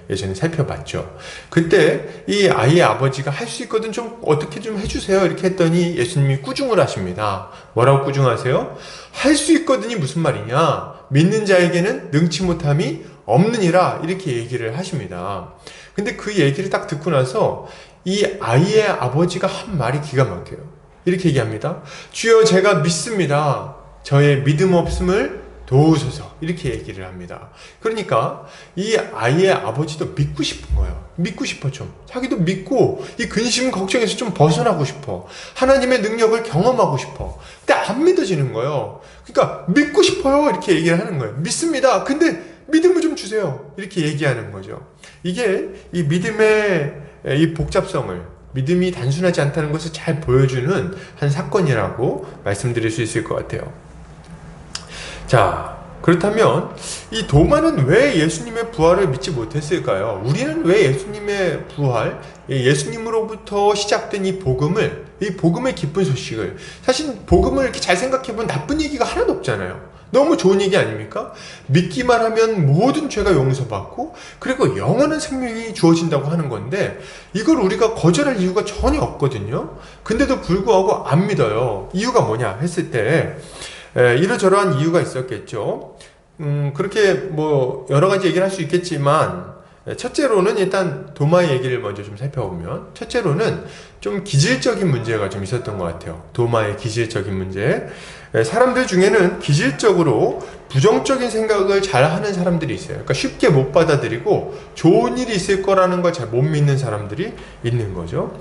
예전에 살펴봤죠. 그때 이 아이의 아버지가 할 수 있거든 좀 어떻게 좀 해주세요 이렇게 했더니 예수님이 꾸중을 하십니다. 뭐라고 꾸중하세요? 할 수 있거든이 무슨 말이냐? 믿는 자에게는 능치 못함이 없느니라 이렇게 얘기를 하십니다. 근데 그 얘기를 딱 듣고 나서 이 아이의 아버지가 한 말이 기가 막혀요. 이렇게 얘기합니다. 주여 제가 믿습니다. 저의 믿음 없음을 도우소서. 이렇게 얘기를 합니다. 그러니까 이 아이의 아버지도 믿고 싶은 거예요. 믿고 싶어 좀. 자기도 믿고 이 근심 걱정에서 좀 벗어나고 싶어. 하나님의 능력을 경험하고 싶어. 근데 안 믿어지는 거예요. 그러니까 믿고 싶어요. 이렇게 얘기를 하는 거예요. 믿습니다. 근데 믿음을 좀 주세요. 이렇게 얘기하는 거죠. 이게 이 믿음의 이 복잡성을, 믿음이 단순하지 않다는 것을 잘 보여주는 한 사건이라고 말씀드릴 수 있을 것 같아요. 자, 그렇다면 이 도마는 왜 예수님의 부활을 믿지 못했을까요? 우리는 왜 예수님의 부활, 예수님으로부터 시작된 이 복음의 기쁜 소식을, 사실 복음을 이렇게 잘 생각해보면 나쁜 얘기가 하나도 없잖아요. 너무 좋은 얘기 아닙니까? 믿기만 하면 모든 죄가 용서받고 그리고 영원한 생명이 주어진다고 하는 건데, 이걸 우리가 거절할 이유가 전혀 없거든요. 근데도 불구하고 안 믿어요. 이유가 뭐냐 했을 때 이러저러한 이유가 있었겠죠. 그렇게 뭐 여러 가지 얘기를 할 수 있겠지만, 첫째로는 일단 도마의 얘기를 먼저 좀 살펴보면, 첫째로는 좀 기질적인 문제가 좀 있었던 것 같아요. 도마의 기질적인 문제. 사람들 중에는 기질적으로 부정적인 생각을 잘 하는 사람들이 있어요. 그러니까 쉽게 못 받아들이고 좋은 일이 있을 거라는 걸 잘 못 믿는 사람들이 있는 거죠.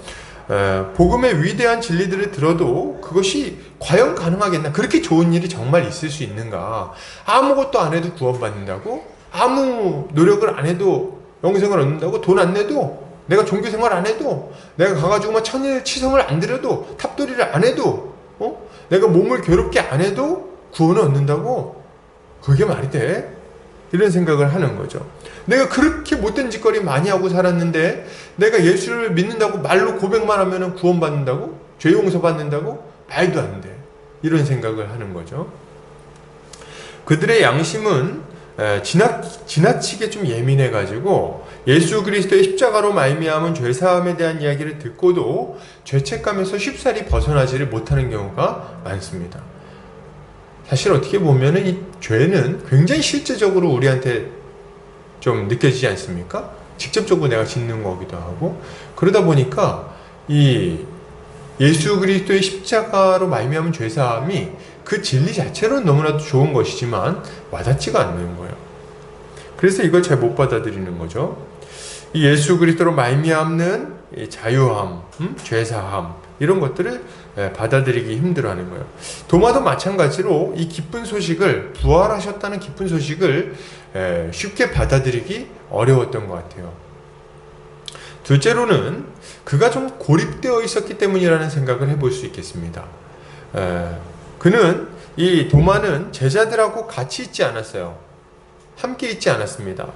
복음의 위대한 진리들을 들어도 그것이 과연 가능하겠나? 그렇게 좋은 일이 정말 있을 수 있는가? 아무것도 안 해도 구원받는다고? 아무 노력을 안 해도 영생을 얻는다고? 돈 안 내도? 내가 종교생활 안 해도? 내가 가가지고 막 천일치성을 안 드려도? 탑돌이를 안 해도? 내가 몸을 괴롭게 안 해도 구원을 얻는다고? 그게 말이 돼? 이런 생각을 하는 거죠. 내가 그렇게 못된 짓거리 많이 하고 살았는데 내가 예수를 믿는다고 말로 고백만 하면 구원받는다고? 죄 용서받는다고? 말도 안 돼. 이런 생각을 하는 거죠. 그들의 양심은 지나치게 좀 예민해가지고 예수 그리스도의 십자가로 말미암은 죄사함에 대한 이야기를 듣고도 죄책감에서 쉽사리 벗어나지를 못하는 경우가 많습니다. 사실 어떻게 보면 이 죄는 굉장히 실제적으로 우리한테 좀 느껴지지 않습니까? 직접적으로 내가 짓는 거기도 하고, 그러다 보니까 이 예수 그리스도의 십자가로 말미암은 죄사함이 그 진리 자체로는 너무나도 좋은 것이지만 와닿지가 않는 거예요. 그래서 이걸 잘 못 받아들이는 거죠. 이 예수 그리스도로 말미암는 자유함, 죄사함, 이런 것들을 받아들이기 힘들어하는 거예요. 도마도 마찬가지로 이 기쁜 소식을, 부활하셨다는 기쁜 소식을 쉽게 받아들이기 어려웠던 것 같아요. 둘째로는 그가 좀 고립되어 있었기 때문이라는 생각을 해볼 수 있겠습니다. 이 도마는 제자들하고 같이 있지 않았어요. 함께 있지 않았습니다.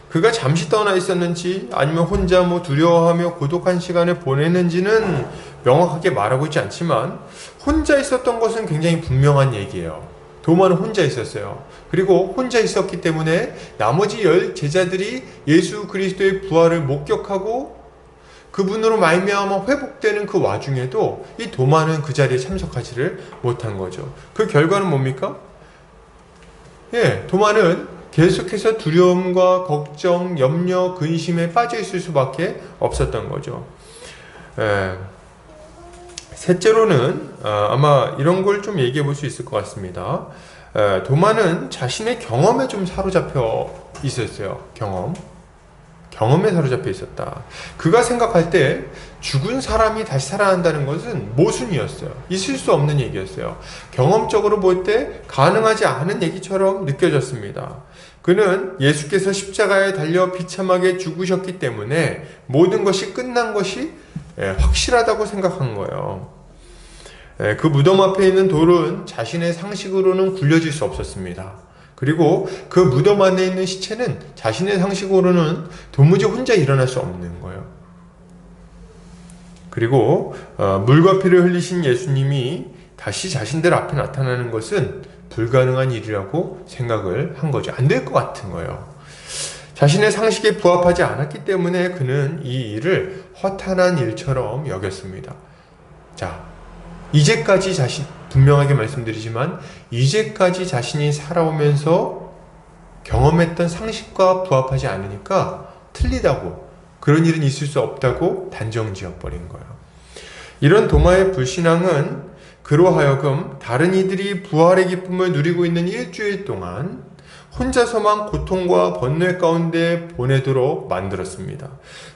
그가 잠시 떠나 있었는지 아니면 혼자 두려워하며 고독한 시간을 보내는지는 명확하게 말하고 있지 않지만, 혼자 있었던 것은 굉장히 분명한 얘기예요. 도마는 혼자 있었어요. 그리고 혼자 있었기 때문에 나머지 10 제자들이 예수 그리스도의 부활을 목격하고 그분으로 말미암아 회복되는 그 와중에도 이 도마는 그 자리에 참석하지를 못한 거죠. 그 결과는 뭡니까? 도마는 계속해서 두려움과 걱정, 염려, 근심에 빠져 있을 수밖에 없었던 거죠. 셋째로는 아마 이런 걸 좀 얘기해 볼 수 있을 것 같습니다. 도마는 자신의 경험에 좀 사로잡혀 있었어요. 경험에 사로잡혀 있었다. 그가 생각할 때 죽은 사람이 다시 살아난다는 것은 모순이었어요. 있을 수 없는 얘기였어요. 경험적으로 볼 때 가능하지 않은 얘기처럼 느껴졌습니다. 그는 예수께서 십자가에 달려 비참하게 죽으셨기 때문에 모든 것이 끝난 것이 확실하다고 생각한 거예요. 그 무덤 앞에 있는 돌은 자신의 상식으로는 굴려질 수 없었습니다. 그리고 그 무덤 안에 있는 시체는 자신의 상식으로는 도무지 혼자 일어날 수 없는 거예요. 그리고 물과 피를 흘리신 예수님이 다시 자신들 앞에 나타나는 것은 불가능한 일이라고 생각을 한 거죠. 안 될 것 같은 거예요. 자신의 상식에 부합하지 않았기 때문에 그는 이 일을 허탄한 일처럼 여겼습니다. 자, 이제까지 분명하게 말씀드리지만 이제까지 자신이 살아오면서 경험했던 상식과 부합하지 않으니까 틀리다고, 그런 일은 있을 수 없다고 단정지어버린 거예요. 이런 도마의 불신앙은 그로 하여금 다른 이들이 부활의 기쁨을 누리고 있는 일주일 동안 혼자서만 고통과 번뇌 가운데 보내도록 만들었습니다.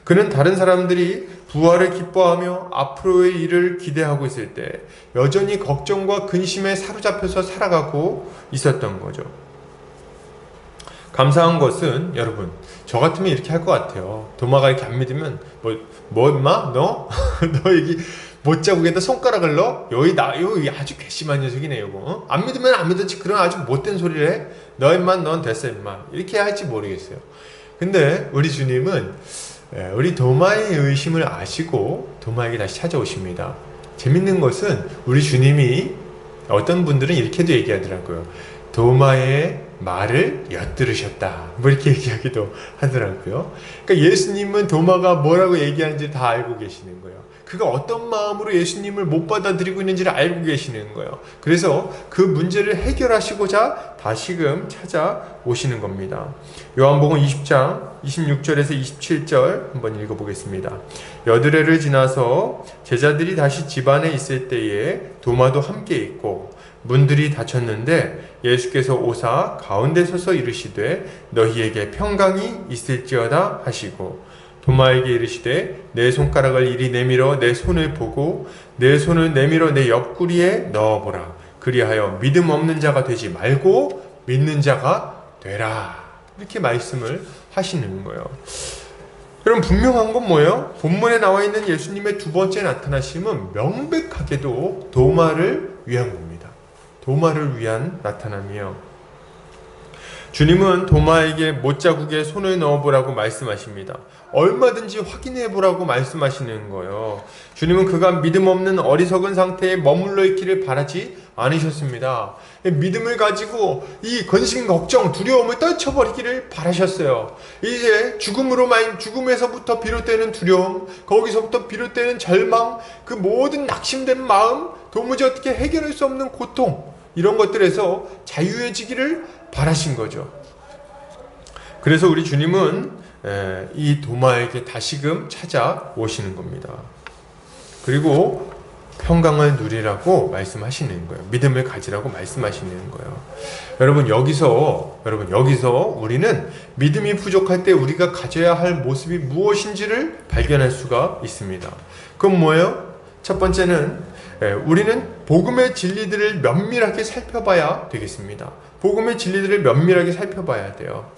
그는 다른 사람들이 부활을 기뻐하며 앞으로의 일을 기대하고 있을 때 여전히 걱정과 근심에 사로잡혀서 살아가고 있었던 거죠. 감사한 것은, 여러분, 저 같으면 이렇게 할 것 같아요. 도마가 이렇게 안 믿으면 뭐 임마? 너 얘기 못자국에다 손가락을 넣어? 여기 아주 괘씸한 녀석이네, 요거. 어? 안 믿으면 안 믿었지. 그런 아주 못된 소리를 해? 넌 됐어, 임마. 이렇게 할지 모르겠어요. 근데 우리 주님은 우리 도마의 의심을 아시고 도마에게 다시 찾아오십니다. 재밌는 것은 우리 주님이 어떤 분들은 이렇게도 얘기하더라고요. 도마의 말을 엿들으셨다. 뭐 이렇게 얘기하기도 하더라고요. 그러니까 예수님은 도마가 뭐라고 얘기하는지 다 알고 계시는 거예요. 그가 어떤 마음으로 예수님을 못 받아들이고 있는지를 알고 계시는 거예요. 그래서 그 문제를 해결하시고자 다시금 찾아오시는 겁니다. 요한복음 20장 26절에서 27절 한번 읽어보겠습니다. 여드레를 지나서 제자들이 다시 집안에 있을 때에 도마도 함께 있고 문들이 닫혔는데 예수께서 오사 가운데 서서 이르시되 너희에게 평강이 있을지어다 하시고 도마에게 이르시되 내 손가락을 이리 내밀어 내 손을 보고 내 손을 내밀어 내 옆구리에 넣어보라. 그리하여 믿음 없는 자가 되지 말고 믿는 자가 되라. 이렇게 말씀을 하시는 거예요. 여러분, 분명한 건 뭐예요? 본문에 나와 있는 예수님의 두 번째 나타나심은 명백하게도 도마를 위한 겁니다. 도마를 위한 나타남이요. 주님은 도마에게 못자국에 손을 넣어보라고 말씀하십니다. 얼마든지 확인해보라고 말씀하시는 거예요. 주님은 그가 믿음 없는 어리석은 상태에 머물러 있기를 바라지 않으셨습니다. 믿음을 가지고 이 근심, 걱정, 두려움을 떨쳐버리기를 바라셨어요. 이제 죽음에서부터 비롯되는 두려움, 거기서부터 비롯되는 절망, 그 모든 낙심된 마음, 도무지 어떻게 해결할 수 없는 고통, 이런 것들에서 자유해지기를 바라신 거죠. 그래서 우리 주님은 이 도마에게 다시금 찾아오시는 겁니다. 그리고 평강을 누리라고 말씀하시는 거예요. 믿음을 가지라고 말씀하시는 거예요. 여러분 여기서 우리는 믿음이 부족할 때 우리가 가져야 할 모습이 무엇인지를 발견할 수가 있습니다. 그건 뭐예요? 첫 번째는 우리는 복음의 진리들을 면밀하게 살펴봐야 되겠습니다. 복음의 진리들을 면밀하게 살펴봐야 돼요.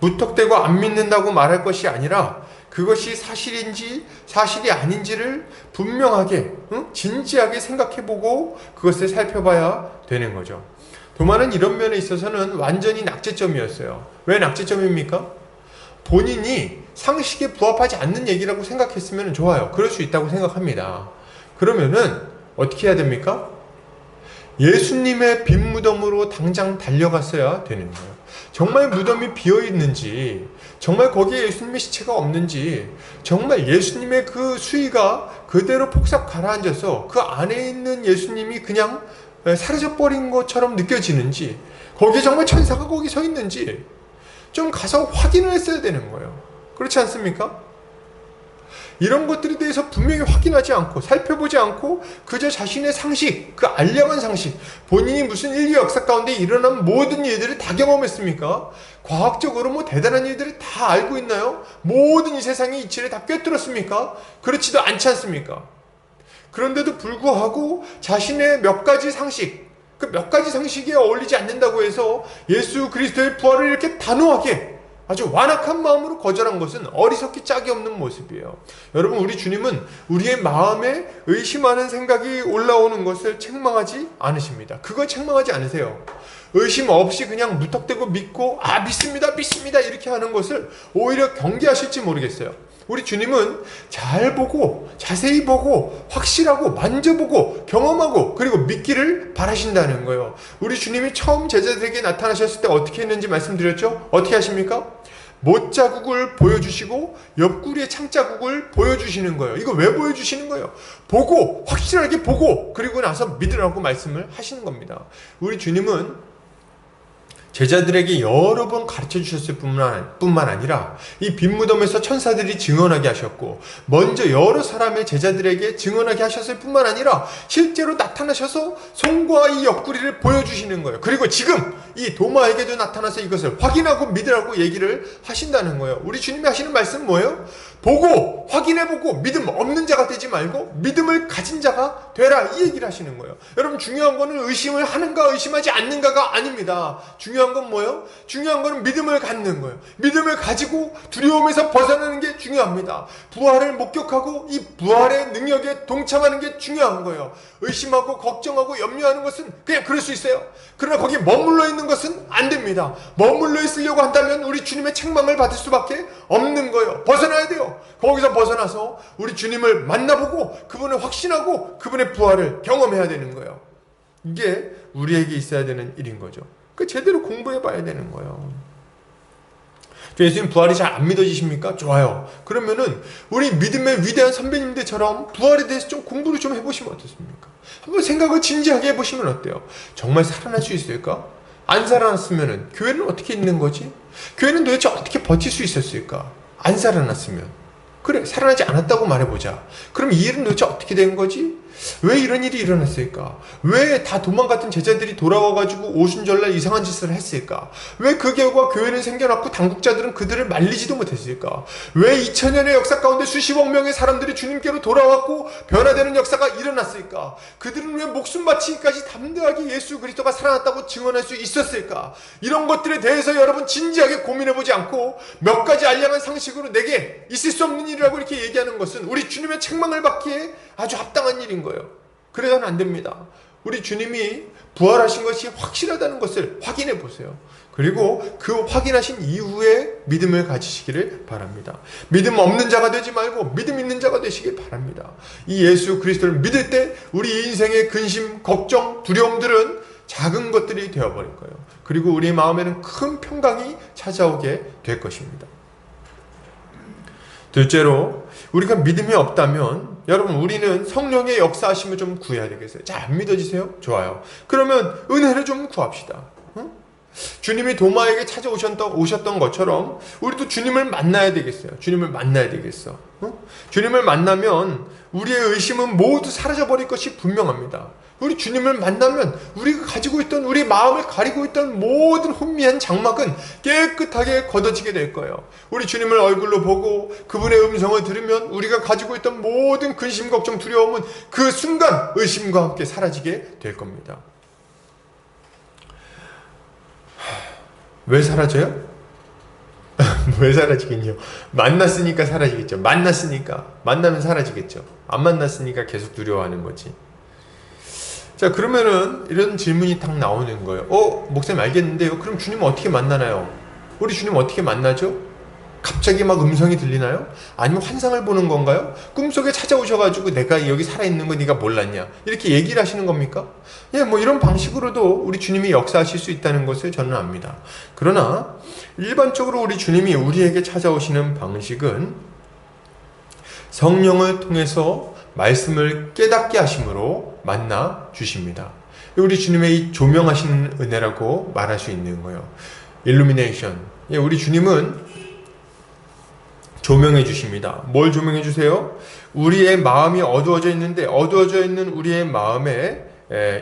무턱대고 안 믿는다고 말할 것이 아니라 그것이 사실인지 사실이 아닌지를 분명하게 진지하게 생각해보고 그것을 살펴봐야 되는 거죠. 도마는 이런 면에 있어서는 완전히 낙제점이었어요. 왜 낙제점입니까? 본인이 상식에 부합하지 않는 얘기라고 생각했으면 좋아요. 그럴 수 있다고 생각합니다. 그러면은 어떻게 해야 됩니까? 예수님의 빈 무덤으로 당장 달려갔어야 되는 거예요. 정말 무덤이 비어있는지, 정말 거기에 예수님의 시체가 없는지, 정말 예수님의 그 수의가 그대로 폭삭 가라앉아서 그 안에 있는 예수님이 그냥 사라져버린 것처럼 느껴지는지, 거기에 정말 천사가 거기 서 있는지 좀 가서 확인을 했어야 되는 거예요. 그렇지 않습니까? 이런 것들에 대해서 분명히 확인하지 않고 살펴보지 않고 그저 자신의 상식, 그 알량한 상식, 본인이 무슨 인류 역사 가운데 일어난 모든 일들을 다 경험했습니까? 과학적으로 뭐 대단한 일들을 다 알고 있나요? 모든 이 세상의 이치를 다 꿰뚫었습니까? 그렇지도 않지 않습니까? 그런데도 불구하고 자신의 몇 가지 상식, 그 몇 가지 상식에 어울리지 않는다고 해서 예수 그리스도의 부활을 이렇게 단호하게 아주 완악한 마음으로 거절한 것은 어리석기 짝이 없는 모습이에요. 여러분, 우리 주님은 우리의 마음에 의심하는 생각이 올라오는 것을 책망하지 않으십니다. 그걸 책망하지 않으세요. 의심 없이 그냥 무턱대고 믿고 믿습니다 이렇게 하는 것을 오히려 경계하실지 모르겠어요. 우리 주님은 잘 보고 자세히 보고 확실하고 만져보고 경험하고 그리고 믿기를 바라신다는 거예요. 우리 주님이 처음 제자들에게 나타나셨을 때 어떻게 했는지 말씀드렸죠? 어떻게 하십니까? 못자국을 보여주시고 옆구리의 창자국을 보여주시는 거예요. 이거 왜 보여주시는 거예요? 보고 확실하게 보고 그리고 나서 믿으라고 말씀을 하시는 겁니다. 우리 주님은 제자들에게 여러 번 가르쳐 주셨을 뿐만 아니라 이 빈 무덤에서 천사들이 증언하게 하셨고 먼저 여러 사람의 제자들에게 증언하게 하셨을 뿐만 아니라 실제로 나타나셔서 손과 이 옆구리를 보여주시는 거예요. 그리고 지금 이 도마에게도 나타나서 이것을 확인하고 믿으라고 얘기를 하신다는 거예요. 우리 주님이 하시는 말씀은 뭐예요? 보고 확인해보고 믿음 없는 자가 되지 말고 믿음을 가진 자가 되라, 이 얘기를 하시는 거예요. 여러분, 중요한 거는 의심을 하는가 의심하지 않는가가 아닙니다. 중요한 중요한 건 뭐예요? 중요한 건 믿음을 갖는 거예요. 믿음을 가지고 두려움에서 벗어나는 게 중요합니다. 부활을 목격하고 이 부활의 능력에 동참하는 게 중요한 거예요. 의심하고 걱정하고 염려하는 것은 그냥 그럴 수 있어요. 그러나 거기에 머물러 있는 것은 안 됩니다. 머물러 있으려고 한다면 우리 주님의 책망을 받을 수밖에 없는 거예요. 벗어나야 돼요. 거기서 벗어나서 우리 주님을 만나보고 그분을 확신하고 그분의 부활을 경험해야 되는 거예요. 이게 우리에게 있어야 되는 일인 거죠. 그 제대로 공부해 봐야 되는 거예요. 예수님 부활이 잘 안 믿어지십니까? 좋아요. 그러면은 우리 믿음의 위대한 선배님들처럼 부활에 대해서 좀 공부를 좀 해보시면 어떻습니까? 한번 생각을 진지하게 해보시면 어때요? 정말 살아날 수 있을까? 안 살아났으면은 교회는 어떻게 있는 거지? 교회는 도대체 어떻게 버틸 수 있었을까? 안 살아났으면. 그래, 살아나지 않았다고 말해보자. 그럼 이 일은 도대체 어떻게 된 거지? 왜 이런 일이 일어났을까? 왜 다 도망갔던 제자들이 돌아와가지고 오순절날 이상한 짓을 했을까? 왜 그 결과 교회는 생겨났고 당국자들은 그들을 말리지도 못했을까? 왜 2000년의 역사 가운데 수십억 명의 사람들이 주님께로 돌아왔고 변화되는 역사가 일어났을까? 그들은 왜 목숨 바치기까지 담대하게 예수 그리스도가 살아났다고 증언할 수 있었을까? 이런 것들에 대해서 여러분 진지하게 고민해보지 않고 몇 가지 알량한 상식으로 내게 있을 수 없는 일이라고 이렇게 얘기하는 것은 우리 주님의 책망을 받기에 아주 합당한 일인 거예요. 그래서는 안 됩니다. 우리 주님이 부활하신 것이 확실하다는 것을 확인해 보세요. 그리고 그 확인하신 이후에 믿음을 가지시기를 바랍니다. 믿음 없는 자가 되지 말고 믿음 있는 자가 되시길 바랍니다. 이 예수 그리스도를 믿을 때 우리 인생의 근심, 걱정, 두려움들은 작은 것들이 되어버릴 거예요. 그리고 우리 마음에는 큰 평강이 찾아오게 될 것입니다. 둘째로, 우리가 믿음이 없다면 여러분 우리는 성령의 역사하심을 좀 구해야 되겠어요. 잘 안 믿어지세요? 좋아요. 그러면 은혜를 좀 구합시다. 주님이 도마에게 찾아오셨던 것처럼 우리도 주님을 만나야 되겠어요. 주님을 만나야 되겠어. 주님을 만나면 우리의 의심은 모두 사라져버릴 것이 분명합니다. 우리 주님을 만나면 우리가 가지고 있던 우리 마음을 가리고 있던 모든 혼미한 장막은 깨끗하게 걷어지게 될 거예요. 우리 주님을 얼굴로 보고 그분의 음성을 들으면 우리가 가지고 있던 모든 근심, 걱정, 두려움은 그 순간 의심과 함께 사라지게 될 겁니다. 왜 사라져요? 왜 사라지겠냐? 만났으니까 사라지겠죠. 만나면 사라지겠죠. 안 만났으니까 계속 두려워하는 거지. 자, 그러면은 이런 질문이 딱 나오는 거예요. 목사님 알겠는데요. 그럼 주님은 어떻게 만나나요? 우리 주님 어떻게 만나죠? 갑자기 막 음성이 들리나요? 아니면 환상을 보는 건가요? 꿈속에 찾아오셔가지고 내가 여기 살아있는 거 네가 몰랐냐? 이렇게 얘기를 하시는 겁니까? 예, 뭐 이런 방식으로도 우리 주님이 역사하실 수 있다는 것을 저는 압니다. 그러나 일반적으로 우리 주님이 우리에게 찾아오시는 방식은 성령을 통해서 말씀을 깨닫게 하심으로 만나 주십니다. 우리 주님의 이 조명하시는 은혜라고 말할 수 있는 거예요. 일루미네이션. 예, 우리 주님은 조명해 주십니다. 뭘 조명해 주세요? 우리의 마음이 어두워져 있는데 어두워져 있는 우리의 마음에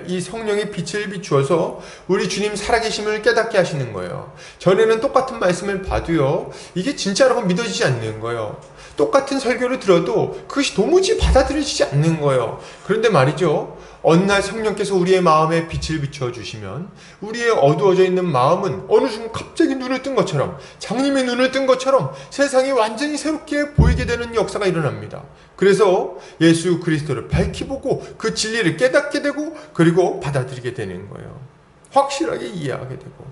이 성령의 빛을 비추어서 우리 주님 살아계심을 깨닫게 하시는 거예요. 전에는 똑같은 말씀을 봐도요, 이게 진짜라고 믿어지지 않는 거예요. 똑같은 설교를 들어도 그것이 도무지 받아들여지지 않는 거예요. 그런데 말이죠, 어느 날 성령께서 우리의 마음에 빛을 비추어 주시면 우리의 어두워져 있는 마음은 어느 순간 갑자기 눈을 뜬 것처럼, 장님이 눈을 뜬 것처럼 세상이 완전히 새롭게 보이게 되는 역사가 일어납니다. 그래서 예수 그리스도를 밝히 보고 그 진리를 깨닫게 되고 그리고 받아들이게 되는 거예요. 확실하게 이해하게 되고.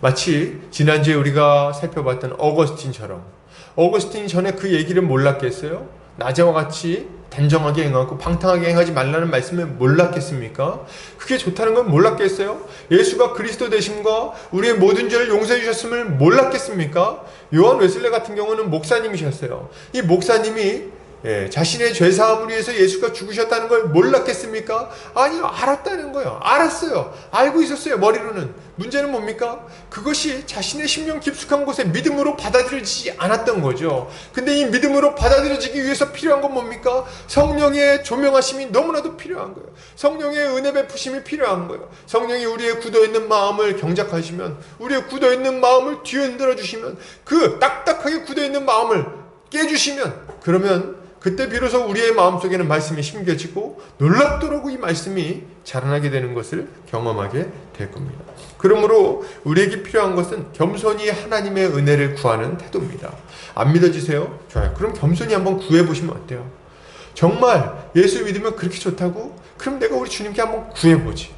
마치 지난주에 우리가 살펴봤던 어거스틴이 전에 그 얘기를 몰랐겠어요? 낮에와 같이 단정하게 행하고 방탕하게 행하지 말라는 말씀을 몰랐겠습니까? 그게 좋다는 건 몰랐겠어요? 예수가 그리스도 되심과 우리의 모든 죄를 용서해 주셨음을 몰랐겠습니까? 요한 웨슬레 같은 경우는 목사님이셨어요. 이 목사님이 자신의 죄사함을 위해서 예수가 죽으셨다는 걸 몰랐겠습니까? 아니요, 알았다는 거예요. 알았어요. 알고 있었어요, 머리로는. 문제는 뭡니까? 그것이 자신의 심령 깊숙한 곳에 믿음으로 받아들여지지 않았던 거죠. 근데 이 믿음으로 받아들여지기 위해서 필요한 건 뭡니까? 성령의 조명하심이 너무나도 필요한 거예요. 성령의 은혜 베푸심이 필요한 거예요. 성령이 우리의 굳어있는 마음을 경작하시면, 우리의 굳어있는 마음을 뒤흔들어 주시면, 그 딱딱하게 굳어있는 마음을 깨주시면, 그러면 그때 비로소 우리의 마음속에는 말씀이 심겨지고 놀랍도록 이 말씀이 자라나게 되는 것을 경험하게 될 겁니다. 그러므로 우리에게 필요한 것은 겸손히 하나님의 은혜를 구하는 태도입니다. 안 믿어지세요? 좋아요. 그럼 겸손히 한번 구해보시면 어때요? 정말 예수 믿으면 그렇게 좋다고? 그럼 내가 우리 주님께 한번 구해보지.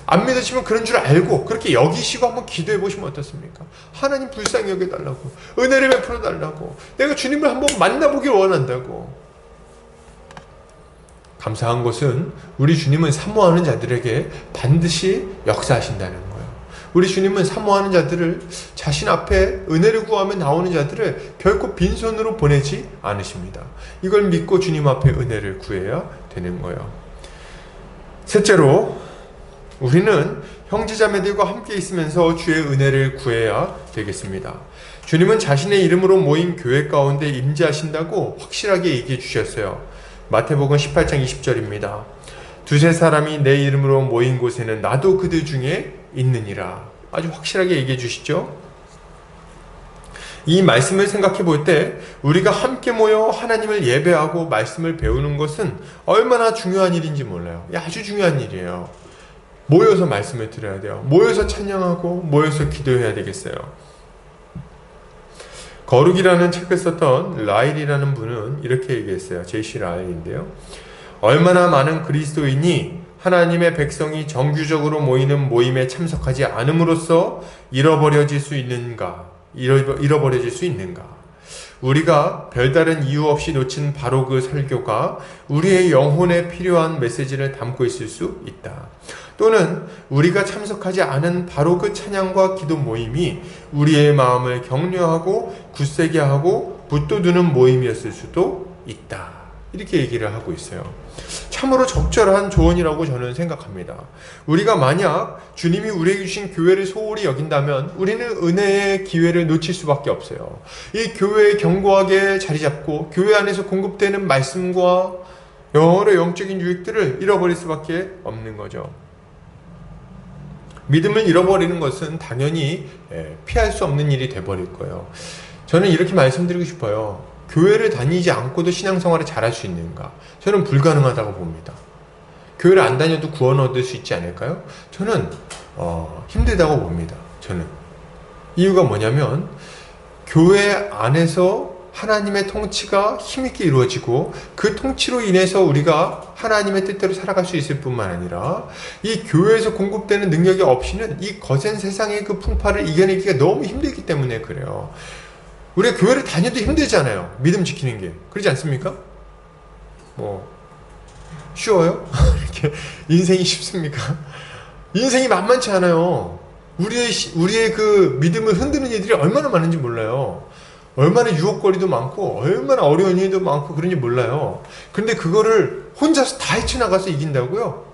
안 믿으시면 그런 줄 알고 그렇게 여기시고 한번 기도해 보시면 어떻습니까? 하나님 불쌍히 여겨달라고, 은혜를 베풀어 달라고, 내가 주님을 한번 만나보길 원한다고. 감사한 것은 우리 주님은 사모하는 자들에게 반드시 역사하신다는 거예요. 우리 주님은 사모하는 자들을, 자신 앞에 은혜를 구하며 나오는 자들을 결코 빈손으로 보내지 않으십니다. 이걸 믿고 주님 앞에 은혜를 구해야 되는 거예요. 셋째로, 우리는 형제자매들과 함께 있으면서 주의 은혜를 구해야 되겠습니다. 주님은 자신의 이름으로 모인 교회 가운데 임재하신다고 확실하게 얘기해 주셨어요. 마태복음 18장 20절입니다. 두세 사람이 내 이름으로 모인 곳에는 나도 그들 중에 있느니라. 아주 확실하게 얘기해 주시죠. 이 말씀을 생각해 볼 때 우리가 함께 모여 하나님을 예배하고 말씀을 배우는 것은 얼마나 중요한 일인지 몰라요. 아주 중요한 일이에요. 모여서 말씀을 들어야 돼요. 모여서 찬양하고 모여서 기도해야 되겠어요. 거룩이라는 책을 썼던 라일이라는 분은 이렇게 얘기했어요. 제시 라일인데요. 얼마나 많은 그리스도인이 하나님의 백성이 정규적으로 모이는 모임에 참석하지 않음으로써 잃어버려질 수 있는가? 우리가 별다른 이유 없이 놓친 바로 그 설교가 우리의 영혼에 필요한 메시지를 담고 있을 수 있다. 또는 우리가 참석하지 않은 바로 그 찬양과 기도 모임이 우리의 마음을 격려하고 굳세게 하고 붙돋우는 모임이었을 수도 있다. 이렇게 얘기를 하고 있어요. 참으로 적절한 조언이라고 저는 생각합니다. 우리가 만약 주님이 우리에게 주신 교회를 소홀히 여긴다면 우리는 은혜의 기회를 놓칠 수밖에 없어요. 이 교회에 견고하게 자리 잡고 교회 안에서 공급되는 말씀과 여러 영적인 유익들을 잃어버릴 수밖에 없는 거죠. 믿음을 잃어버리는 것은 당연히 피할 수 없는 일이 돼버릴 거예요. 저는 이렇게 말씀드리고 싶어요. 교회를 다니지 않고도 신앙생활을 잘할 수 있는가? 저는 불가능하다고 봅니다. 교회를 안 다녀도 구원 얻을 수 있지 않을까요? 저는 힘들다고 봅니다. 저는. 이유가 뭐냐면 교회 안에서 하나님의 통치가 힘있게 이루어지고 그 통치로 인해서 우리가 하나님의 뜻대로 살아갈 수 있을 뿐만 아니라 이 교회에서 공급되는 능력이 없이는 이 거센 세상의 그 풍파를 이겨내기가 너무 힘들기 때문에 그래요. 우리가 교회를 다녀도 힘들잖아요. 믿음 지키는 게. 그렇지 않습니까? 쉬워요? 이렇게 인생이 쉽습니까? 인생이 만만치 않아요. 우리의 그 믿음을 흔드는 일들이 얼마나 많은지 몰라요. 얼마나 유혹거리도 많고 얼마나 어려운 일도 많고 그런지 몰라요. 근데 그거를 혼자서 다 헤쳐나가서 이긴다고요?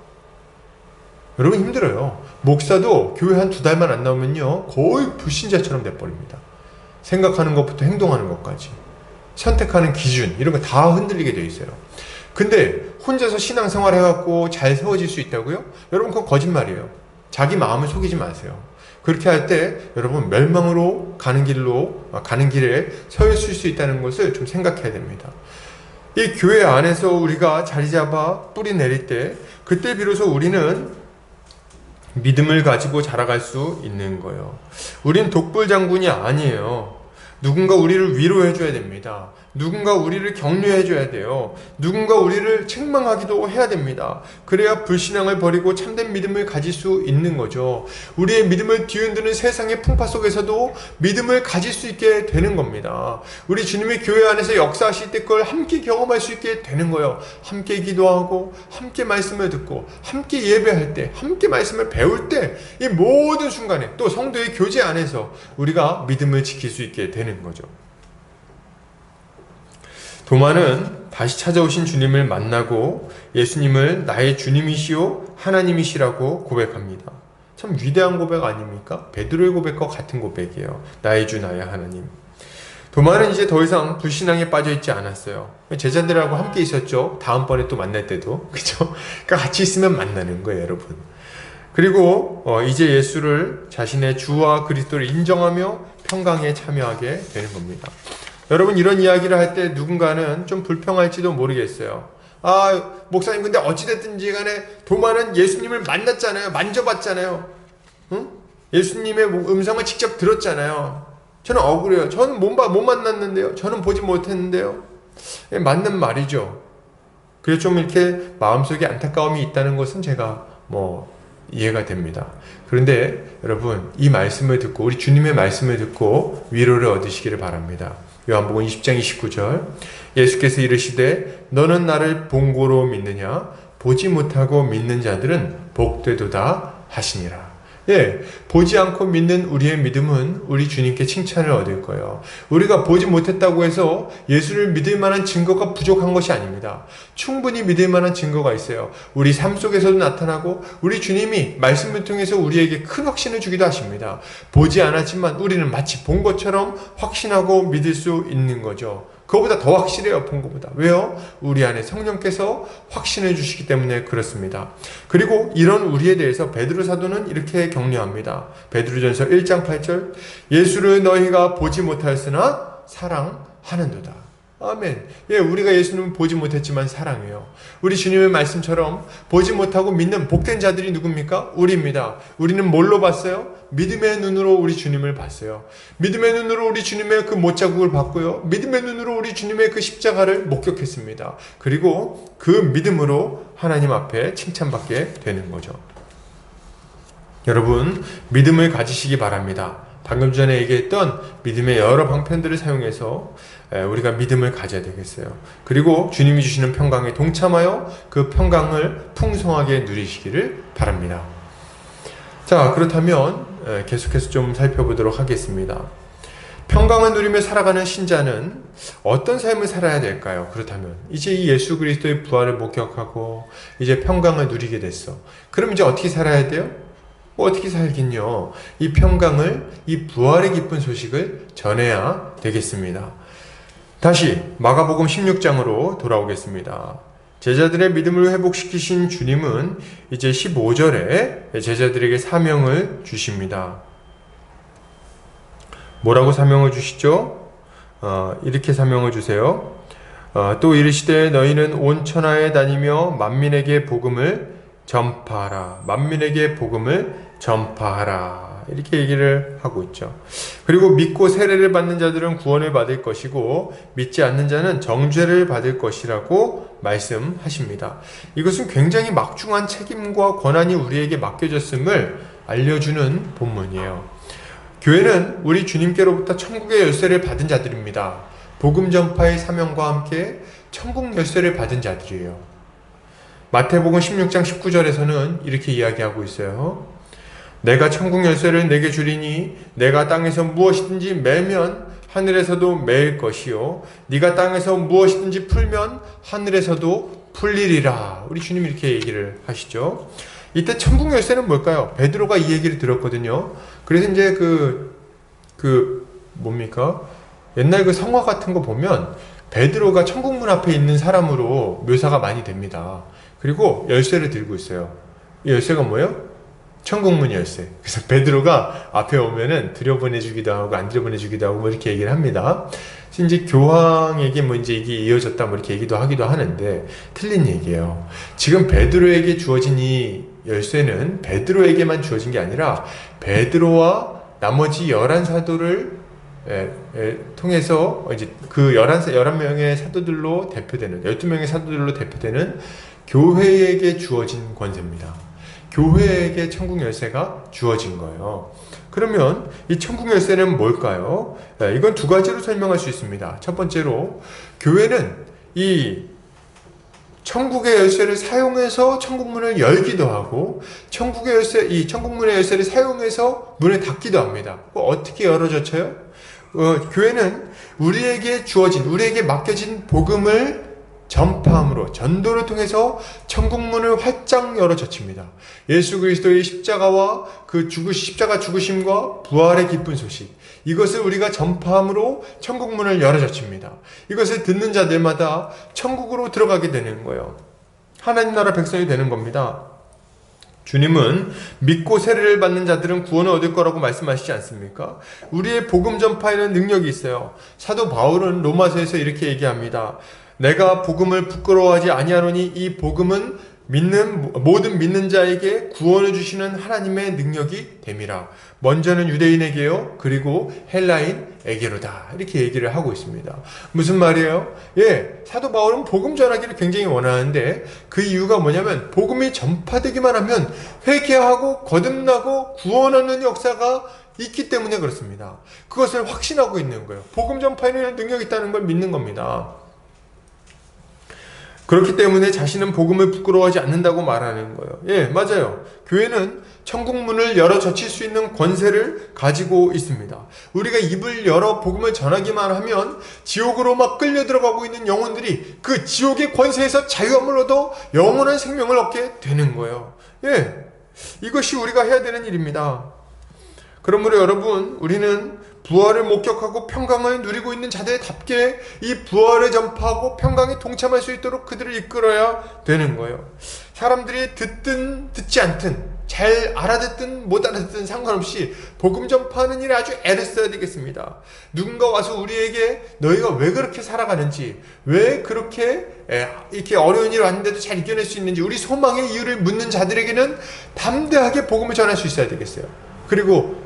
여러분 힘들어요. 목사도 교회 한 2달만 안 나오면요 거의 불신자처럼 돼버립니다. 생각하는 것부터 행동하는 것까지 선택하는 기준 이런 거 다 흔들리게 돼 있어요. 근데 혼자서 신앙생활 해갖고 잘 세워질 수 있다고요? 여러분 그건 거짓말이에요. 자기 마음을 속이지 마세요. 그렇게 할 때 여러분 멸망으로 가는 길에 서 있을 수 있다는 것을 좀 생각해야 됩니다. 이 교회 안에서 우리가 자리 잡아 뿌리 내릴 때 그때 비로소 우리는 믿음을 가지고 자라갈 수 있는 거예요. 우린 독불 장군이 아니에요. 누군가 우리를 위로해줘야 됩니다. 누군가 우리를 격려해줘야 돼요. 누군가 우리를 책망하기도 해야 됩니다. 그래야 불신앙을 버리고 참된 믿음을 가질 수 있는 거죠. 우리의 믿음을 뒤흔드는 세상의 풍파 속에서도 믿음을 가질 수 있게 되는 겁니다. 우리 주님의 교회 안에서 역사하실 때 그걸 함께 경험할 수 있게 되는 거예요. 함께 기도하고 함께 말씀을 듣고 함께 예배할 때 함께 말씀을 배울 때 이 모든 순간에 또 성도의 교제 안에서 우리가 믿음을 지킬 수 있게 되는 거죠. 도마는 다시 찾아오신 주님을 만나고 예수님을 나의 주님이시요 하나님이시라고 고백합니다. 참 위대한 고백 아닙니까? 베드로의 고백과 같은 고백이에요. 나의 주 나의 하나님. 도마는 이제 더 이상 불신앙에 빠져있지 않았어요. 제자들하고 함께 있었죠. 다음번에 또 만날 때도. 그죠? 그러니까 같이 있으면 만나는 거예요, 여러분. 그리고 이제 예수를 자신의 주와 그리스도를 인정하며 평강에 참여하게 되는 겁니다. 여러분, 이런 이야기를 할 때 누군가는 좀 불평할지도 모르겠어요. 아, 목사님, 근데 어찌됐든지 간에 도마는 예수님을 만났잖아요. 만져봤잖아요. 응? 예수님의 음성을 직접 들었잖아요. 저는 억울해요. 저는 못 만났는데요. 저는 보지 못했는데요. 맞는 말이죠. 그래서 좀 이렇게 마음속에 안타까움이 있다는 것은 제가 이해가 됩니다. 그런데 여러분, 이 말씀을 듣고, 우리 주님의 말씀을 듣고 위로를 얻으시기를 바랍니다. 요한복음 20장 29절, 예수께서 이르시되 너는 나를 본 고로 믿느냐? 보지 못하고 믿는 자들은 복되도다 하시니라. 예, 보지 않고 믿는 우리의 믿음은 우리 주님께 칭찬을 얻을 거예요. 우리가 보지 못했다고 해서 예수를 믿을 만한 증거가 부족한 것이 아닙니다. 충분히 믿을 만한 증거가 있어요. 우리 삶 속에서도 나타나고, 우리 주님이 말씀을 통해서 우리에게 큰 확신을 주기도 하십니다. 보지 않았지만 우리는 마치 본 것처럼 확신하고 믿을 수 있는 거죠. 그거보다 더 확실해요, 본 것보다. 왜요? 우리 안에 성령께서 확신해 주시기 때문에 그렇습니다. 그리고 이런 우리에 대해서 베드로 사도는 이렇게 격려합니다. 베드로전서 1장 8절, 예수를 너희가 보지 못하였으나 사랑하는도다. 아멘. 예, 우리가 예수님을 보지 못했지만 사랑해요. 우리 주님의 말씀처럼 보지 못하고 믿는 복된 자들이 누굽니까? 우리입니다. 우리는 뭘로 봤어요? 믿음의 눈으로 우리 주님을 봤어요. 믿음의 눈으로 우리 주님의 그 못자국을 봤고요. 믿음의 눈으로 우리 주님의 그 십자가를 목격했습니다. 그리고 그 믿음으로 하나님 앞에 칭찬받게 되는 거죠. 여러분, 믿음을 가지시기 바랍니다. 방금 전에 얘기했던 믿음의 여러 방편들을 사용해서 우리가 믿음을 가져야 되겠어요. 그리고 주님이 주시는 평강에 동참하여 그 평강을 풍성하게 누리시기를 바랍니다. 자, 그렇다면 계속해서 좀 살펴보도록 하겠습니다. 평강을 누리며 살아가는 신자는 어떤 삶을 살아야 될까요? 그렇다면 이제 이 예수 그리스도의 부활을 목격하고 이제 평강을 누리게 됐어. 그럼 이제 어떻게 살아야 돼요? 어떻게 살긴요? 이 평강을, 이 부활의 기쁜 소식을 전해야 되겠습니다. 다시 마가복음 16장으로 돌아오겠습니다. 제자들의 믿음을 회복시키신 주님은 이제 15절에 제자들에게 사명을 주십니다. 뭐라고 사명을 주시죠? 이렇게 사명을 주세요. 또 이르시되 너희는 온 천하에 다니며 만민에게 복음을 전파하라. 만민에게 복음을 전파하라. 이렇게 얘기를 하고 있죠. 그리고 믿고 세례를 받는 자들은 구원을 받을 것이고 믿지 않는 자는 정죄를 받을 것이라고 말씀하십니다. 이것은 굉장히 막중한 책임과 권한이 우리에게 맡겨졌음을 알려주는 본문이에요. 교회는 우리 주님께로부터 천국의 열쇠를 받은 자들입니다. 복음 전파의 사명과 함께 천국 열쇠를 받은 자들이에요. 마태복음 16장 19절에서는 이렇게 이야기하고 있어요. 내가 천국 열쇠를 내게 주리니 내가 땅에서 무엇이든지 매면 하늘에서도 매일 것이요 네가 땅에서 무엇이든지 풀면 하늘에서도 풀리리라. 우리 주님이 이렇게 얘기를 하시죠. 이때 천국 열쇠는 뭘까요? 베드로가 이 얘기를 들었거든요. 그래서 이제 뭡니까? 옛날 그 성화 같은 거 보면 베드로가 천국문 앞에 있는 사람으로 묘사가 많이 됩니다. 그리고 열쇠를 들고 있어요. 이 열쇠가 뭐예요? 천국문 열쇠. 그래서 베드로가 앞에 오면은 들여보내주기도 하고 안 들여보내주기도 하고 이렇게 얘기를 합니다. 이제 교황에게 이제 이게 이어졌다 이렇게 얘기도 하기도 하는데 틀린 얘기예요. 지금 베드로에게 주어진 이 열쇠는 베드로에게만 주어진 게 아니라 베드로와 나머지 11사도를 통해서 이제 그 11명의 사도들로 대표되는 12명의 사도들로 대표되는 교회에게 주어진 권세입니다. 교회에게 천국 열쇠가 주어진 거예요. 그러면 이 천국 열쇠는 뭘까요? 이건 두 가지로 설명할 수 있습니다. 첫 번째로 교회는 이 천국의 열쇠를 사용해서 천국문을 열기도 하고 천국의 열쇠, 이 천국문의 열쇠를 사용해서 문을 닫기도 합니다. 어떻게 열어젖혀요? 교회는 우리에게 주어진, 우리에게 맡겨진 복음을 전파함으로 전도를 통해서 천국문을 활짝 열어젖힙니다. 예수 그리스도의 십자가와 그 십자가 죽으심과 부활의 기쁜 소식, 이것을 우리가 전파함으로 천국문을 열어젖힙니다. 이것을 듣는 자들마다 천국으로 들어가게 되는 거예요. 하나님 나라 백성이 되는 겁니다. 주님은 믿고 세례를 받는 자들은 구원을 얻을 거라고 말씀하시지 않습니까? 우리의 복음 전파에는 능력이 있어요. 사도 바울은 로마서에서 이렇게 얘기합니다. 내가 복음을 부끄러워하지 아니하노니 이 복음은 모든 믿는 자에게 구원을 주시는 하나님의 능력이 됨이라. 먼저는 유대인에게요, 그리고 헬라인에게로다. 이렇게 얘기를 하고 있습니다. 무슨 말이에요? 사도 바울은 복음 전하기를 굉장히 원하는데 그 이유가 뭐냐면 복음이 전파되기만 하면 회개하고 거듭나고 구원 얻는 역사가 있기 때문에 그렇습니다. 그것을 확신하고 있는 거예요. 복음 전파에는 능력이 있다는 걸 믿는 겁니다. 그렇기 때문에 자신은 복음을 부끄러워하지 않는다고 말하는 거예요. 맞아요. 교회는 천국문을 열어 젖힐 수 있는 권세를 가지고 있습니다. 우리가 입을 열어 복음을 전하기만 하면 지옥으로 막 끌려 들어가고 있는 영혼들이 그 지옥의 권세에서 자유함을 얻어 영원한 생명을 얻게 되는 거예요. 이것이 우리가 해야 되는 일입니다. 그러므로 여러분, 우리는 부활을 목격하고 평강을 누리고 있는 자들답게 이 부활을 전파하고 평강에 동참할 수 있도록 그들을 이끌어야 되는 거예요. 사람들이 듣든 듣지 않든, 잘 알아듣든 못 알아듣든 상관없이 복음 전파하는 일에 아주 애를 써야 되겠습니다. 누군가 와서 우리에게 너희가 왜 그렇게 살아가는지, 왜 그렇게 이렇게 어려운 일 왔는데도 잘 이겨낼 수 있는지, 우리 소망의 이유를 묻는 자들에게는 담대하게 복음을 전할 수 있어야 되겠어요. 그리고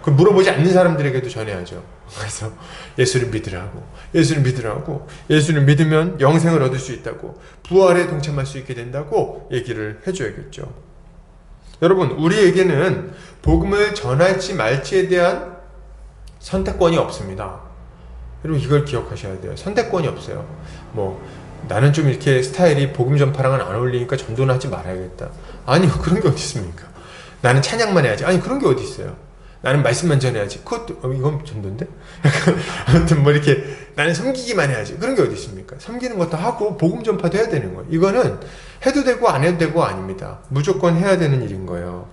그 물어보지 않는 사람들에게도 전해야죠. 그래서 예수를 믿으라고, 예수를 믿으면 영생을 얻을 수 있다고, 부활에 동참할 수 있게 된다고 얘기를 해줘야겠죠. 여러분, 우리에게는 복음을 전할지 말지에 대한 선택권이 없습니다. 여러분, 이걸 기억하셔야 돼요. 선택권이 없어요. 나는 좀 이렇게 스타일이 복음 전파랑은 안 어울리니까 전도는 하지 말아야겠다. 아니요, 그런 게 어디 있습니까? 나는 찬양만 해야지. 아니, 그런 게 어디 있어요? 나는 말씀만 전해야지. 그것도 이건 전도인데? 아무튼 이렇게 나는 섬기기만 해야지. 그런 게 어디 있습니까? 섬기는 것도 하고 복음 전파도 해야 되는 거예요. 이거는 해도 되고 안 해도 되고 아닙니다. 무조건 해야 되는 일인 거예요.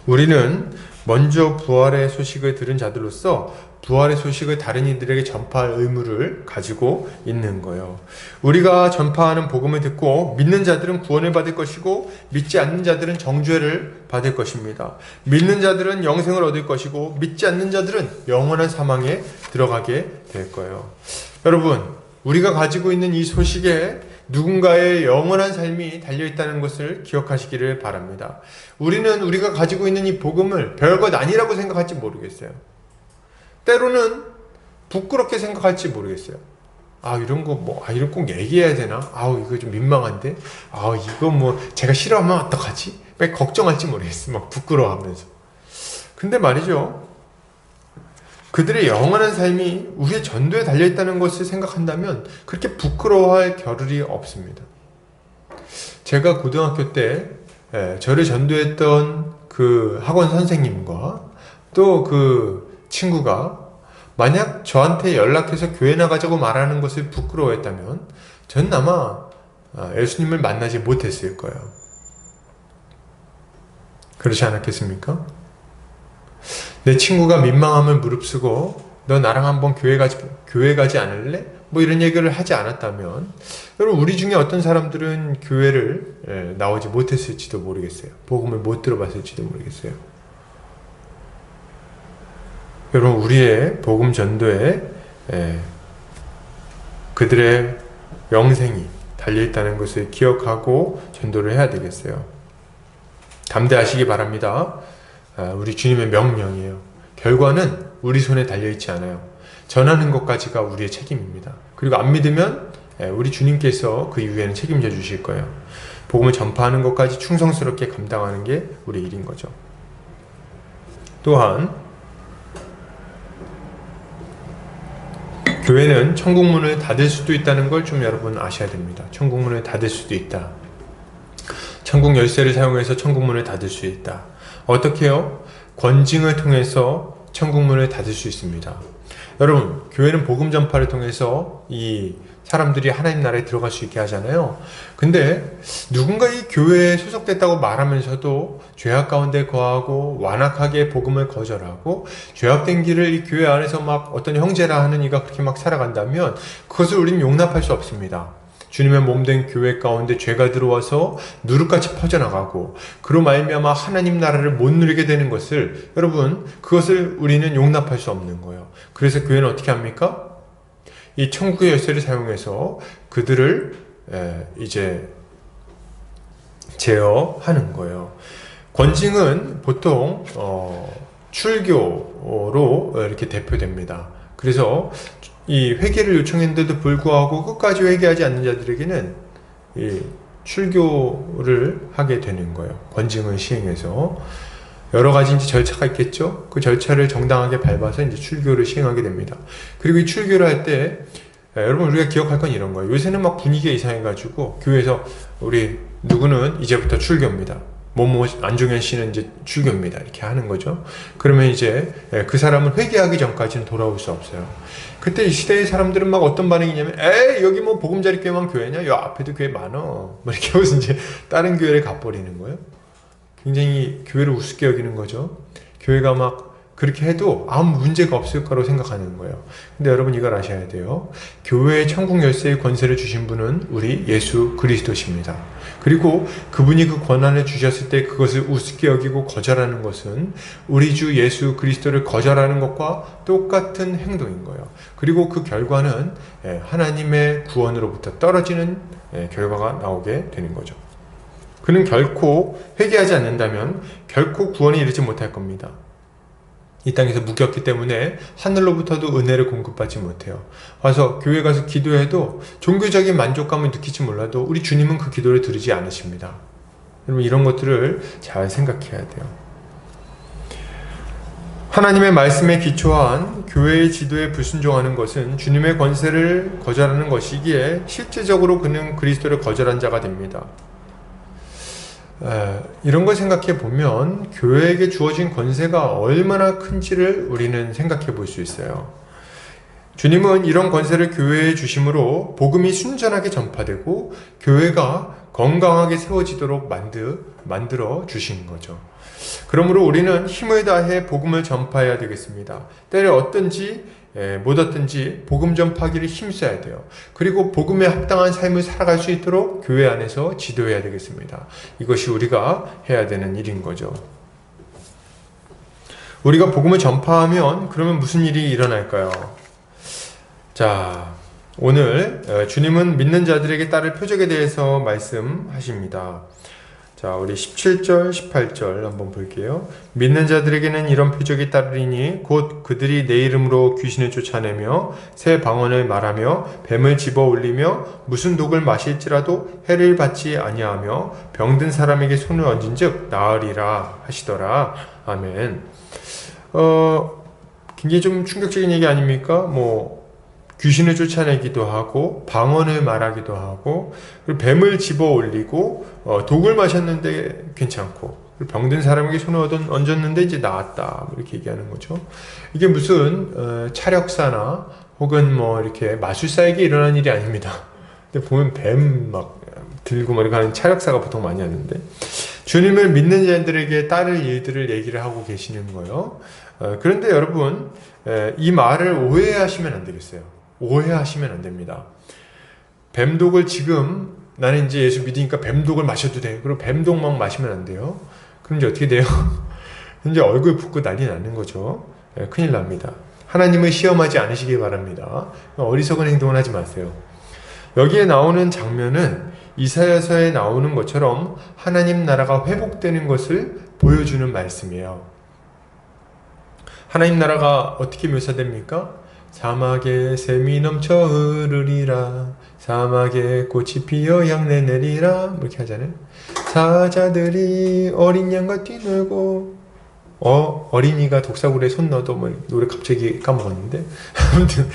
우리는 먼저 부활의 소식을 들은 자들로서 부활의 소식을 다른 이들에게 전파할 의무를 가지고 있는 거예요. 우리가 전파하는 복음을 듣고 믿는 자들은 구원을 받을 것이고 믿지 않는 자들은 정죄를 받을 것입니다. 믿는 자들은 영생을 얻을 것이고 믿지 않는 자들은 영원한 사망에 들어가게 될 거예요. 여러분, 우리가 가지고 있는 이 소식에 누군가의 영원한 삶이 달려있다는 것을 기억하시기를 바랍니다. 우리는 우리가 가지고 있는 이 복음을 별것 아니라고 생각할지 모르겠어요. 때로는 부끄럽게 생각할지 모르겠어요. 이런 거 이런 꼭 얘기해야 되나? 이거 좀 민망한데? 이거 제가 싫어하면 어떡하지? 막 걱정할지 모르겠어요. 막 부끄러워하면서. 근데 말이죠. 그들의 영원한 삶이 우리의 전도에 달려있다는 것을 생각한다면 그렇게 부끄러워할 겨를이 없습니다. 제가 고등학교 때 저를 전도했던 그 학원 선생님과 또 그 친구가 만약 저한테 연락해서 교회 나가자고 말하는 것을 부끄러워했다면 전 아마 예수님을 만나지 못했을 거예요. 그렇지 않았겠습니까? 내 친구가 민망함을 무릅쓰고 너 나랑 한번 교회 가지 않을래? 이런 얘기를 하지 않았다면 여러분, 우리 중에 어떤 사람들은 교회를 나오지 못했을지도 모르겠어요. 복음을 못 들어봤을지도 모르겠어요. 여러분, 우리의 복음 전도에 그들의 영생이 달려있다는 것을 기억하고 전도를 해야 되겠어요. 담대하시기 바랍니다. 우리 주님의 명령이에요. 결과는 우리 손에 달려있지 않아요. 전하는 것까지가 우리의 책임입니다. 그리고 안 믿으면 우리 주님께서 그 이후에는 책임져 주실 거예요. 복음을 전파하는 것까지 충성스럽게 감당하는 게 우리 일인 거죠. 또한 교회는 천국문을 닫을 수도 있다는 걸 좀 여러분 아셔야 됩니다. 천국문을 닫을 수도 있다. 천국 열쇠를 사용해서 천국문을 닫을 수 있다. 어떻게요? 권징을 통해서 천국문을 닫을 수 있습니다. 여러분, 교회는 복음 전파를 통해서 이 사람들이 하나님 나라에 들어갈 수 있게 하잖아요. 근데 누군가 이 교회에 소속됐다고 말하면서도 죄악 가운데 거하고 완악하게 복음을 거절하고 죄악된 길을 이 교회 안에서 막 어떤 형제라 하는 이가 그렇게 막 살아간다면 그것을 우리는 용납할 수 없습니다. 주님의 몸된 교회 가운데 죄가 들어와서 누룩같이 퍼져나가고 그로 말미암아 하나님 나라를 못 누리게 되는 것을, 여러분, 그것을 우리는 용납할 수 없는 거예요. 그래서 교회는 어떻게 합니까? 이 천국의 열쇠를 사용해서 그들을 이제 제어하는 거예요. 권징은 보통 출교로 이렇게 대표됩니다. 그래서 이 회개를 요청했는데도 불구하고 끝까지 회개하지 않는 자들에게는 이 출교를 하게 되는 거예요. 권징을 시행해서 여러 가지 이제 절차가 있겠죠. 그 절차를 정당하게 밟아서 이제 출교를 시행하게 됩니다. 그리고 이 출교를 할 때 여러분 우리가 기억할 건 이런 거예요. 요새는 막 분위기가 이상해가지고 교회에서 우리 누구는 이제부터 출교입니다. 안종현 씨는 이제 출교입니다. 이렇게 하는 거죠. 그러면 이제 그 사람은 회개하기 전까지는 돌아올 수 없어요. 그때 이 시대의 사람들은 막 어떤 반응이냐면, 에이, 여기 뭐 보금자리 교회만 교회냐? 야, 앞에도 교회 많어. 뭐 이렇게 하면서 이제 다른 교회를 가버리는 거예요. 굉장히 교회를 우습게 여기는 거죠. 교회가 막 그렇게 해도 아무 문제가 없을 거라고 생각하는 거예요. 근데 여러분 이걸 아셔야 돼요. 교회의 천국 열쇠의 권세를 주신 분은 우리 예수 그리스도십니다. 그리고 그분이 그 권한을 주셨을 때 그것을 우습게 여기고 거절하는 것은 우리 주 예수 그리스도를 거절하는 것과 똑같은 행동인 거예요. 그리고 그 결과는 하나님의 구원으로부터 떨어지는 결과가 나오게 되는 거죠. 그는 결코 회개하지 않는다면 결코 구원에 이르지 못할 겁니다. 이 땅에서 묶였기 때문에 하늘로부터도 은혜를 공급받지 못해요. 와서 교회 가서 기도해도 종교적인 만족감을 느끼지 몰라도 우리 주님은 그 기도를 들으지 않으십니다. 여러분 이런 것들을 잘 생각해야 돼요. 하나님의 말씀에 기초한 교회의 지도에 불순종하는 것은 주님의 권세를 거절하는 것이기에 실제적으로 그는 그리스도를 거절한 자가 됩니다. 이런 걸 생각해 보면 교회에게 주어진 권세가 얼마나 큰지를 우리는 생각해 볼 수 있어요. 주님은 이런 권세를 교회에 주심으로 복음이 순전하게 전파되고 교회가 건강하게 세워지도록 만들어 주신 거죠. 그러므로 우리는 힘을 다해 복음을 전파해야 되겠습니다. 때려 못 얻든지 복음 전파하기를 힘써야 돼요. 그리고 복음에 합당한 삶을 살아갈 수 있도록 교회 안에서 지도해야 되겠습니다. 이것이 우리가 해야 되는 일인 거죠. 우리가 복음을 전파하면 그러면 무슨 일이 일어날까요? 자, 오늘 주님은 믿는 자들에게 따를 표적에 대해서 말씀하십니다. 자, 우리 17절, 18절 한번 볼게요. 믿는 자들에게는 이런 표적이 따르리니 곧 그들이 내 이름으로 귀신을 쫓아내며 새 방언을 말하며 뱀을 집어 올리며 무슨 독을 마실지라도 해를 받지 아니하며 병든 사람에게 손을 얹은즉 나으리라 하시더라. 아멘. 굉장히 좀 충격적인 얘기 아닙니까? 귀신을 쫓아내기도 하고 방언을 말하기도 하고 그리고 뱀을 집어 올리고 독을 마셨는데 괜찮고 그리고 병든 사람에게 손을 얹었는데 이제 나았다 이렇게 얘기하는 거죠. 이게 무슨 차력사나 혹은 이렇게 마술사에게 일어난 일이 아닙니다. 근데 보면 뱀 막 들고 이렇게 하는 차력사가 보통 많이 하는데 주님을 믿는 자들에게 따를 일들을 얘기를 하고 계시는 거예요. 그런데 여러분 이 말을 오해하시면 안 되겠어요. 오해하시면 안 됩니다. 뱀독을 지금 나는 이제 예수 믿으니까 뱀독을 마셔도 돼. 그리고 뱀독 막 마시면 안 돼요. 그럼 이제 어떻게 돼요? 이제 얼굴 붓고 난리 나는 거죠. 큰일 납니다. 하나님을 시험하지 않으시길 바랍니다. 어리석은 행동을 하지 마세요. 여기에 나오는 장면은 이사야서에 나오는 것처럼 하나님 나라가 회복되는 것을 보여주는 말씀이에요. 하나님 나라가 어떻게 묘사됩니까? 사막에 샘이 넘쳐 흐르리라 사막에 꽃이 피어 향내 내리라 이렇게 하잖아요. 사자들이 어린 양과 뛰놀고 어린이가 독사굴에 손 넣어도 노래 갑자기 까먹었는데 아무튼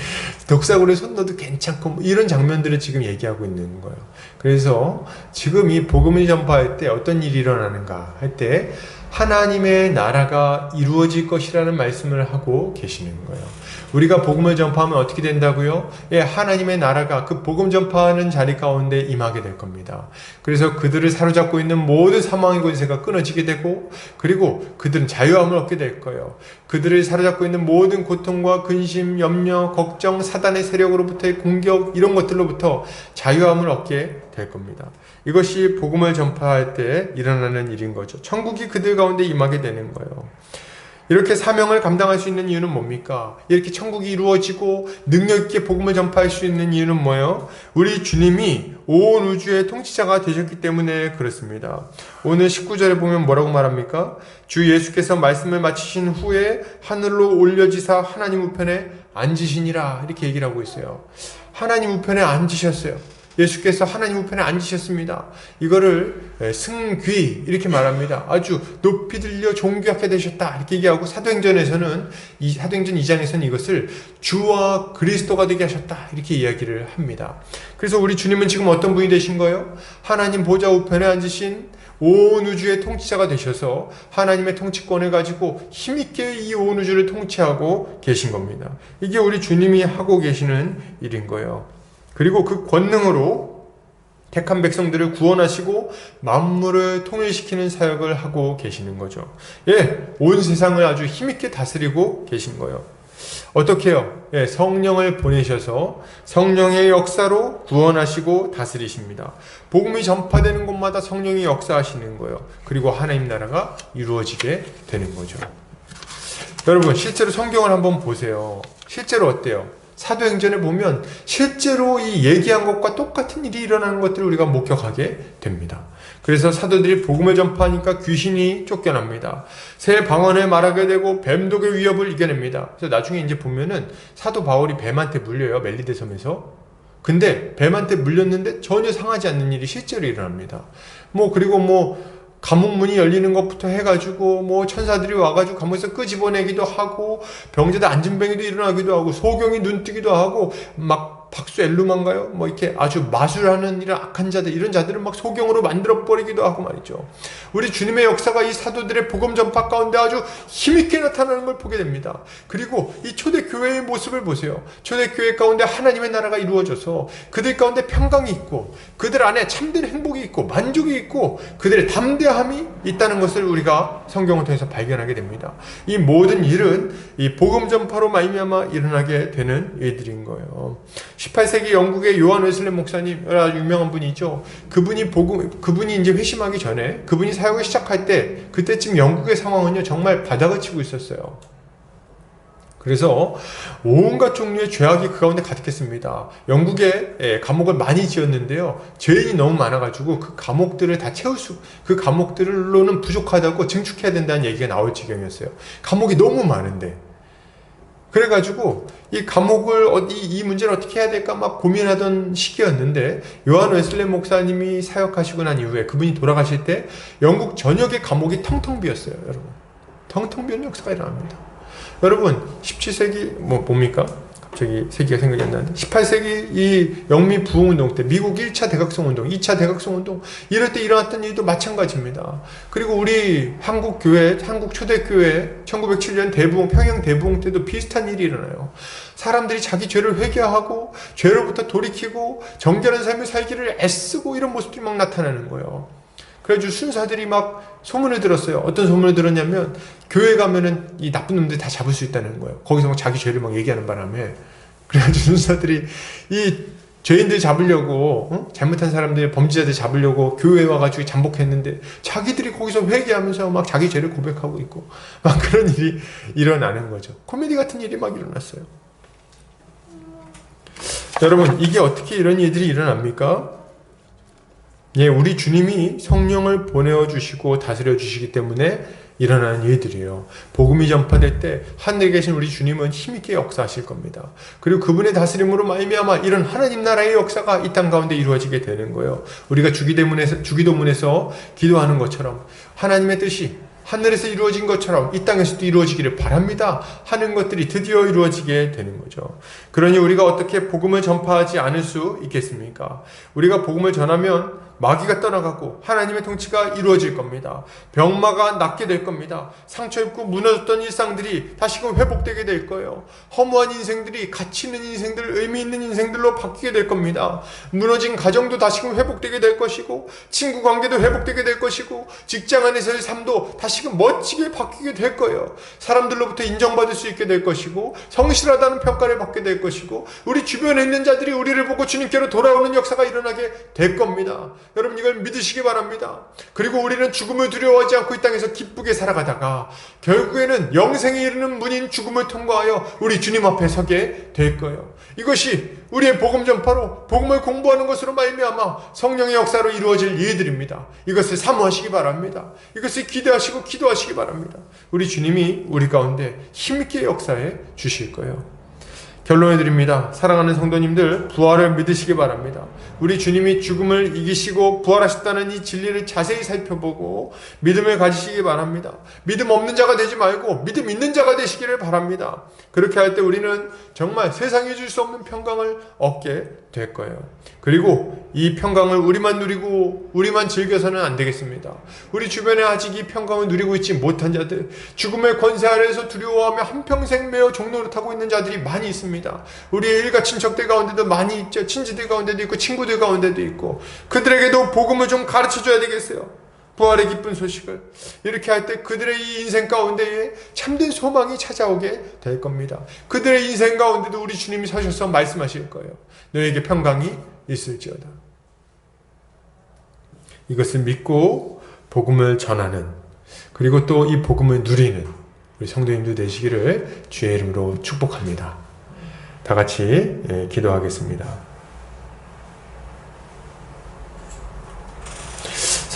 독사굴에 손 넣어도 괜찮고 이런 장면들을 지금 얘기하고 있는 거예요. 그래서 지금 이 복음을 전파할 때 어떤 일이 일어나는가 할 때 하나님의 나라가 이루어질 것이라는 말씀을 하고 계시는 거예요. 우리가 복음을 전파하면 어떻게 된다고요? 예, 하나님의 나라가 그 복음 전파하는 자리 가운데 임하게 될 겁니다. 그래서 그들을 사로잡고 있는 모든 사망의 권세가 끊어지게 되고, 그리고 그들은 자유함을 얻게 될 거예요. 그들을 사로잡고 있는 모든 고통과 근심, 염려, 걱정, 사단의 세력으로부터의 공격, 이런 것들로부터 자유함을 얻게 될 겁니다. 이것이 복음을 전파할 때 일어나는 일인 거죠. 천국이 그들 가운데 임하게 되는 거예요. 이렇게 사명을 감당할 수 있는 이유는 뭡니까? 이렇게 천국이 이루어지고 능력 있게 복음을 전파할 수 있는 이유는 뭐예요? 우리 주님이 온 우주의 통치자가 되셨기 때문에 그렇습니다. 오늘 19절에 보면 뭐라고 말합니까? 주 예수께서 말씀을 마치신 후에 하늘로 올려지사 하나님 우편에 앉으시니라, 이렇게 얘기를 하고 있어요. 하나님 우편에 앉으셨어요. 예수께서 하나님 우편에 앉으셨습니다. 이거를 승귀 이렇게 말합니다. 아주 높이 들려 존귀하게 되셨다 이렇게 얘기하고, 사도행전에서는 사도행전 2장에서는 이것을 주와 그리스도가 되게 하셨다 이렇게 이야기를 합니다. 그래서 우리 주님은 지금 어떤 분이 되신 거예요? 하나님 보좌 우편에 앉으신 온 우주의 통치자가 되셔서 하나님의 통치권을 가지고 힘있게 이 온 우주를 통치하고 계신 겁니다. 이게 우리 주님이 하고 계시는 일인 거예요. 그리고 그 권능으로 택한 백성들을 구원하시고 만물을 통일시키는 사역을 하고 계시는 거죠. 예, 온 세상을 아주 힘있게 다스리고 계신 거예요. 어떻게 해요? 예, 성령을 보내셔서 성령의 역사로 구원하시고 다스리십니다. 복음이 전파되는 곳마다 성령이 역사하시는 거예요. 그리고 하나님 나라가 이루어지게 되는 거죠. 여러분, 실제로 성경을 한번 보세요. 실제로 어때요? 사도행전에 보면 실제로 이 얘기한 것과 똑같은 일이 일어나는 것들을 우리가 목격하게 됩니다. 그래서 사도들이 복음을 전파하니까 귀신이 쫓겨납니다. 새 방언을 말하게 되고 뱀독의 위협을 이겨냅니다. 그래서 나중에 이제 보면은 사도 바울이 뱀한테 물려요. 멜리데 섬에서. 근데 뱀한테 물렸는데 전혀 상하지 않는 일이 실제로 일어납니다. 그리고 감옥 문이 열리는 것부터 해가지고 천사들이 와가지고 감옥에서 끄집어내기도 하고, 병자들 안진뱅이도 일어나기도 하고, 소경이 눈뜨기도 하고, 막 박수 엘루만가요? 이렇게 아주 마술하는 이런 악한 자들, 이런 자들을 막 소경으로 만들어버리기도 하고 말이죠. 우리 주님의 역사가 이 사도들의 복음 전파 가운데 아주 힘있게 나타나는 걸 보게 됩니다. 그리고 이 초대교회의 모습을 보세요. 초대교회 가운데 하나님의 나라가 이루어져서 그들 가운데 평강이 있고, 그들 안에 참된 행복이 있고, 만족이 있고, 그들의 담대함이 있다는 것을 우리가 성경을 통해서 발견하게 됩니다. 이 모든 일은 이 복음 전파로 말미암아 일어나게 되는 일들인 거예요. 18세기 영국의 요한 웨슬리 목사님, 아주 유명한 분이죠. 그분이 이제 회심하기 전에, 그분이 사역을 시작할 때, 그때쯤 영국의 상황은요, 정말 바닥을 치고 있었어요. 그래서 온갖 종류의 죄악이 그 가운데 가득했습니다. 영국에 감옥을 많이 지었는데요, 죄인이 너무 많아가지고 그 감옥들을 다 그 감옥들로는 부족하다고 증축해야 된다는 얘기가 나올 지경이었어요. 감옥이 너무 많은데. 그래가지고 이 감옥을 이 문제를 어떻게 해야 될까 막 고민하던 시기였는데, 요한 웨슬리 목사님이 사역하시고 난 이후에 그분이 돌아가실 때 영국 전역의 감옥이 텅텅 비었어요. 여러분, 텅텅 비는 역사가 일어납니다. 여러분, 17세기 뭡니까? 갑자기 세기가 생각이 안 나는데, 18세기 이 영미 부흥운동 때, 미국 1차 대각성운동, 2차 대각성운동, 이럴 때 일어났던 일도 마찬가지입니다. 그리고 우리 한국 초대교회 1907년 평양 대부흥 때도 비슷한 일이 일어나요. 사람들이 자기 죄를 회개하고 죄로부터 돌이키고 정결한 삶을 살기를 애쓰고, 이런 모습들이 막 나타나는 거예요. 그래가지고 순사들이 막 소문을 들었어요. 어떤 소문을 들었냐면, 교회 가면은 이 나쁜 놈들 다 잡을 수 있다는 거예요. 거기서 막 자기 죄를 막 얘기하는 바람에. 그래가지고 순사들이 이 죄인들 잡으려고, 잘못한 사람들, 범죄자들 잡으려고 교회에 와가지고 잠복했는데, 자기들이 거기서 회개하면서 막 자기 죄를 고백하고 있고, 막 그런 일이 일어나는 거죠. 코미디 같은 일이 막 일어났어요. 여러분, 이게 어떻게 이런 일들이 일어납니까? 예, 우리 주님이 성령을 보내어 주시고 다스려 주시기 때문에 일어나는 일들이에요. 복음이 전파될 때 하늘에 계신 우리 주님은 힘있게 역사하실 겁니다. 그리고 그분의 다스림으로 말미암아 이런 하나님 나라의 역사가 이 땅 가운데 이루어지게 되는 거예요. 우리가 주기도문에서 기도하는 것처럼 하나님의 뜻이 하늘에서 이루어진 것처럼 이 땅에서도 이루어지기를 바랍니다 하는 것들이 드디어 이루어지게 되는 거죠. 그러니 우리가 어떻게 복음을 전파하지 않을 수 있겠습니까? 우리가 복음을 전하면 마귀가 떠나가고 하나님의 통치가 이루어질 겁니다. 병마가 낫게 될 겁니다. 상처 입고 무너졌던 일상들이 다시금 회복되게 될 거예요. 허무한 인생들이 가치 있는 인생들, 의미 있는 인생들로 바뀌게 될 겁니다. 무너진 가정도 다시금 회복되게 될 것이고, 친구 관계도 회복되게 될 것이고, 직장 안에서의 삶도 다시금 멋지게 바뀌게 될 거예요. 사람들로부터 인정받을 수 있게 될 것이고, 성실하다는 평가를 받게 될 것이고, 우리 주변에 있는 자들이 우리를 보고 주님께로 돌아오는 역사가 일어나게 될 겁니다. 여러분, 이걸 믿으시기 바랍니다. 그리고 우리는 죽음을 두려워하지 않고 이 땅에서 기쁘게 살아가다가 결국에는 영생에 이르는 문인 죽음을 통과하여 우리 주님 앞에 서게 될 거예요. 이것이 우리의 복음 전파로 복음을 공부하는 것으로 말미암아 성령의 역사로 이루어질 일들입니다. 이것을 사모하시기 바랍니다. 이것을 기대하시고 기도하시기 바랍니다. 우리 주님이 우리 가운데 힘있게 역사해 주실 거예요. 결론을 드립니다. 사랑하는 성도님들, 부활을 믿으시기 바랍니다. 우리 주님이 죽음을 이기시고 부활하셨다는 이 진리를 자세히 살펴보고 믿음을 가지시기 바랍니다. 믿음 없는 자가 되지 말고 믿음 있는 자가 되시기를 바랍니다. 그렇게 할 때 우리는 정말 세상이 줄 수 없는 평강을 얻게 될 거예요. 그리고 이 평강을 우리만 누리고 우리만 즐겨서는 안 되겠습니다. 우리 주변에 아직 이 평강을 누리고 있지 못한 자들, 죽음의 권세 아래에서 두려워하며 한평생 매어 종노릇하고 있는 자들이 많이 있습니다. 우리의 일가 친척들 가운데도 많이 있죠. 친지들 가운데도 있고 친구들 가운데도 있고, 그들에게도 복음을 좀 가르쳐줘야 되겠어요. 부활의 기쁜 소식을. 이렇게 할 때 그들의 이 인생 가운데에 참된 소망이 찾아오게 될 겁니다. 그들의 인생 가운데도 우리 주님이 서셔서 말씀하실 거예요. 너에게 평강이 있을지어다. 이것을 믿고 복음을 전하는, 그리고 또 이 복음을 누리는 우리 성도님들 되시기를 주의 이름으로 축복합니다. 다 같이 기도하겠습니다.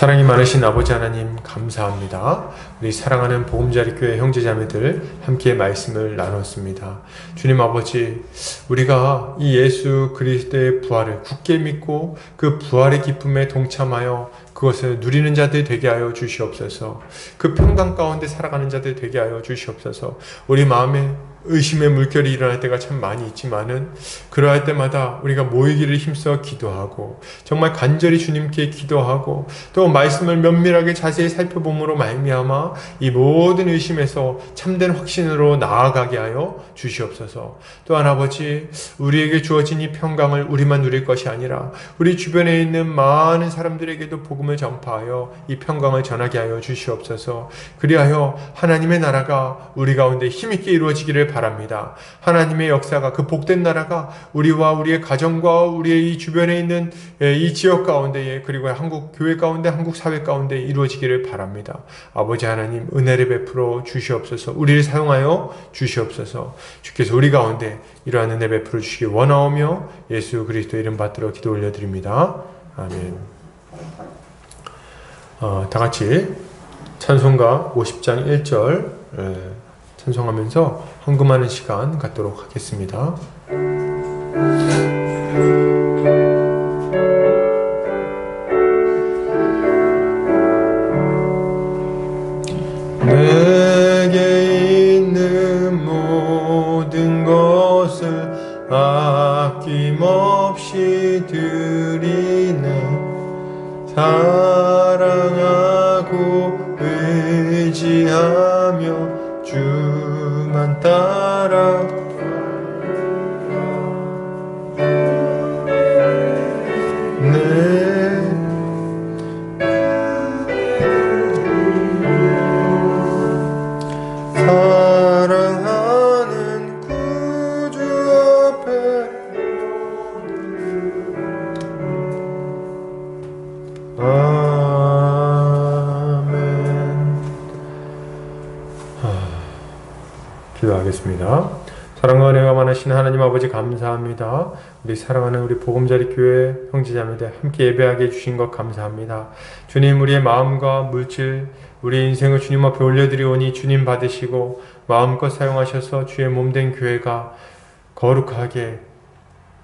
사랑이 많으신 아버지 하나님, 감사합니다. 우리 사랑하는 보금자리교회 형제자매들 함께 말씀을 나눴습니다. 주님 아버지, 우리가 이 예수 그리스도의 부활을 굳게 믿고 그 부활의 기쁨에 동참하여 그것을 누리는 자들 되게 하여 주시옵소서. 그 평강 가운데 살아가는 자들 되게 하여 주시옵소서. 우리 마음에 의심의 물결이 일어날 때가 참 많이 있지만은, 그러할 때마다 우리가 모이기를 힘써 기도하고 정말 간절히 주님께 기도하고 또 말씀을 면밀하게 자세히 살펴봄으로 말미암아 이 모든 의심에서 참된 확신으로 나아가게 하여 주시옵소서. 또한 아버지, 우리에게 주어진 이 평강을 우리만 누릴 것이 아니라 우리 주변에 있는 많은 사람들에게도 복음을 전파하여 이 평강을 전하게 하여 주시옵소서. 그리하여 하나님의 나라가 우리 가운데 힘있게 이루어지기를 바랍니다. 하나님의 역사가, 그 복된 나라가 우리와 우리의 가정과 우리의 이 주변에 있는 이 지역 가운데에, 그리고 한국 교회 가운데, 한국 사회 가운데 이루어지기를 바랍니다. 아버지 하나님, 은혜를 베풀어 주시옵소서. 우리를 사용하여 주시옵소서. 주께서 우리 가운데 이러한 은혜 베풀어 주시기 원하오며 예수 그리스도 이름 받들어 기도 올려드립니다. 아멘. 다 같이 찬송가 50장 1절 찬송하면서 헌금하는 시간 갖도록 하겠습니다. 내게 있는 모든 것을 아낌없이 드리네. 사랑하고 의지하며 주만 따라 사랑하는 구주 앞에 기도하겠습니다. 사랑과 은혜가 많으신 하나님 아버지, 감사합니다. 우리 사랑하는 우리 보금자리 교회 형제자매들 함께 예배하게 해주신 것 감사합니다. 주님, 우리의 마음과 물질, 우리의 인생을 주님 앞에 올려드리오니 주님 받으시고 마음껏 사용하셔서 주의 몸된 교회가 거룩하게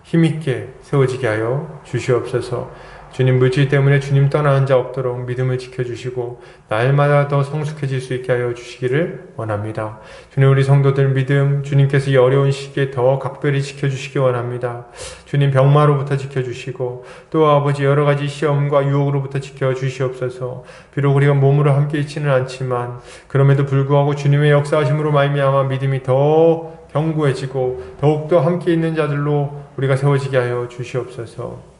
힘있게 세워지게 하여 주시옵소서. 주님 물질 때문에 주님 떠나는 자 없도록 믿음을 지켜주시고 날마다 더 성숙해질 수 있게 하여 주시기를 원합니다. 주님 우리 성도들 믿음 주님께서 이 어려운 시기에 더 각별히 지켜주시기 원합니다. 주님 병마로부터 지켜주시고 또 아버지 여러 가지 시험과 유혹으로부터 지켜주시옵소서. 비록 우리가 몸으로 함께 있지는 않지만 그럼에도 불구하고 주님의 역사하심으로 말미암아 믿음이 더 견고해지고 더욱더 함께 있는 자들로 우리가 세워지게 하여 주시옵소서.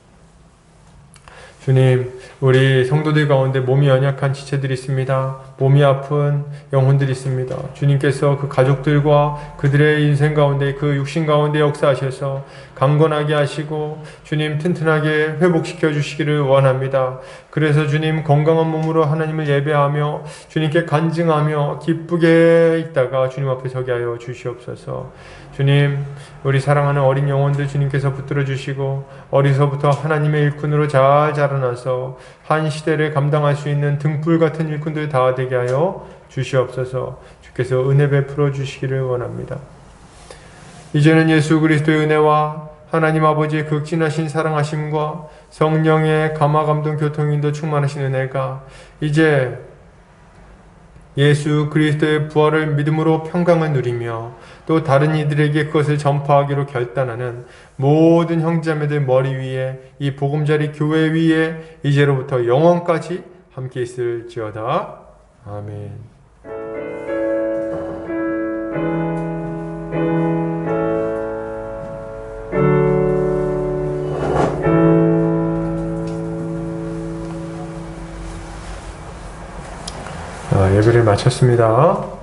주님, 우리 성도들 가운데 몸이 연약한 지체들이 있습니다. 몸이 아픈 영혼들이 있습니다. 주님께서 그 가족들과 그들의 인생 가운데 그 육신 가운데 역사하셔서 강건하게 하시고 주님 튼튼하게 회복시켜 주시기를 원합니다. 그래서 주님 건강한 몸으로 하나님을 예배하며 주님께 간증하며 기쁘게 있다가 주님 앞에 서게 하여 주시옵소서. 주님, 우리 사랑하는 어린 영혼들 주님께서 붙들어 주시고 어리서부터 하나님의 일꾼으로 잘 자라나서 한 시대를 감당할 수 있는 등불 같은 일꾼들 다 되게 하여 주시옵소서. 주께서 은혜 베풀어 주시기를 원합니다. 이제는 예수 그리스도의 은혜와 하나님 아버지의 극진하신 사랑하심과 성령의 감화 감동 교통인도 충만하신 은혜가 이제 예수 그리스도의 부활을 믿음으로 평강을 누리며 또 다른 이들에게 그것을 전파하기로 결단하는 모든 형제자매들 머리 위에 이 보금자리 교회 위에 이제로부터 영원까지 함께 있을지어다. 아멘. 예배를 마쳤습니다.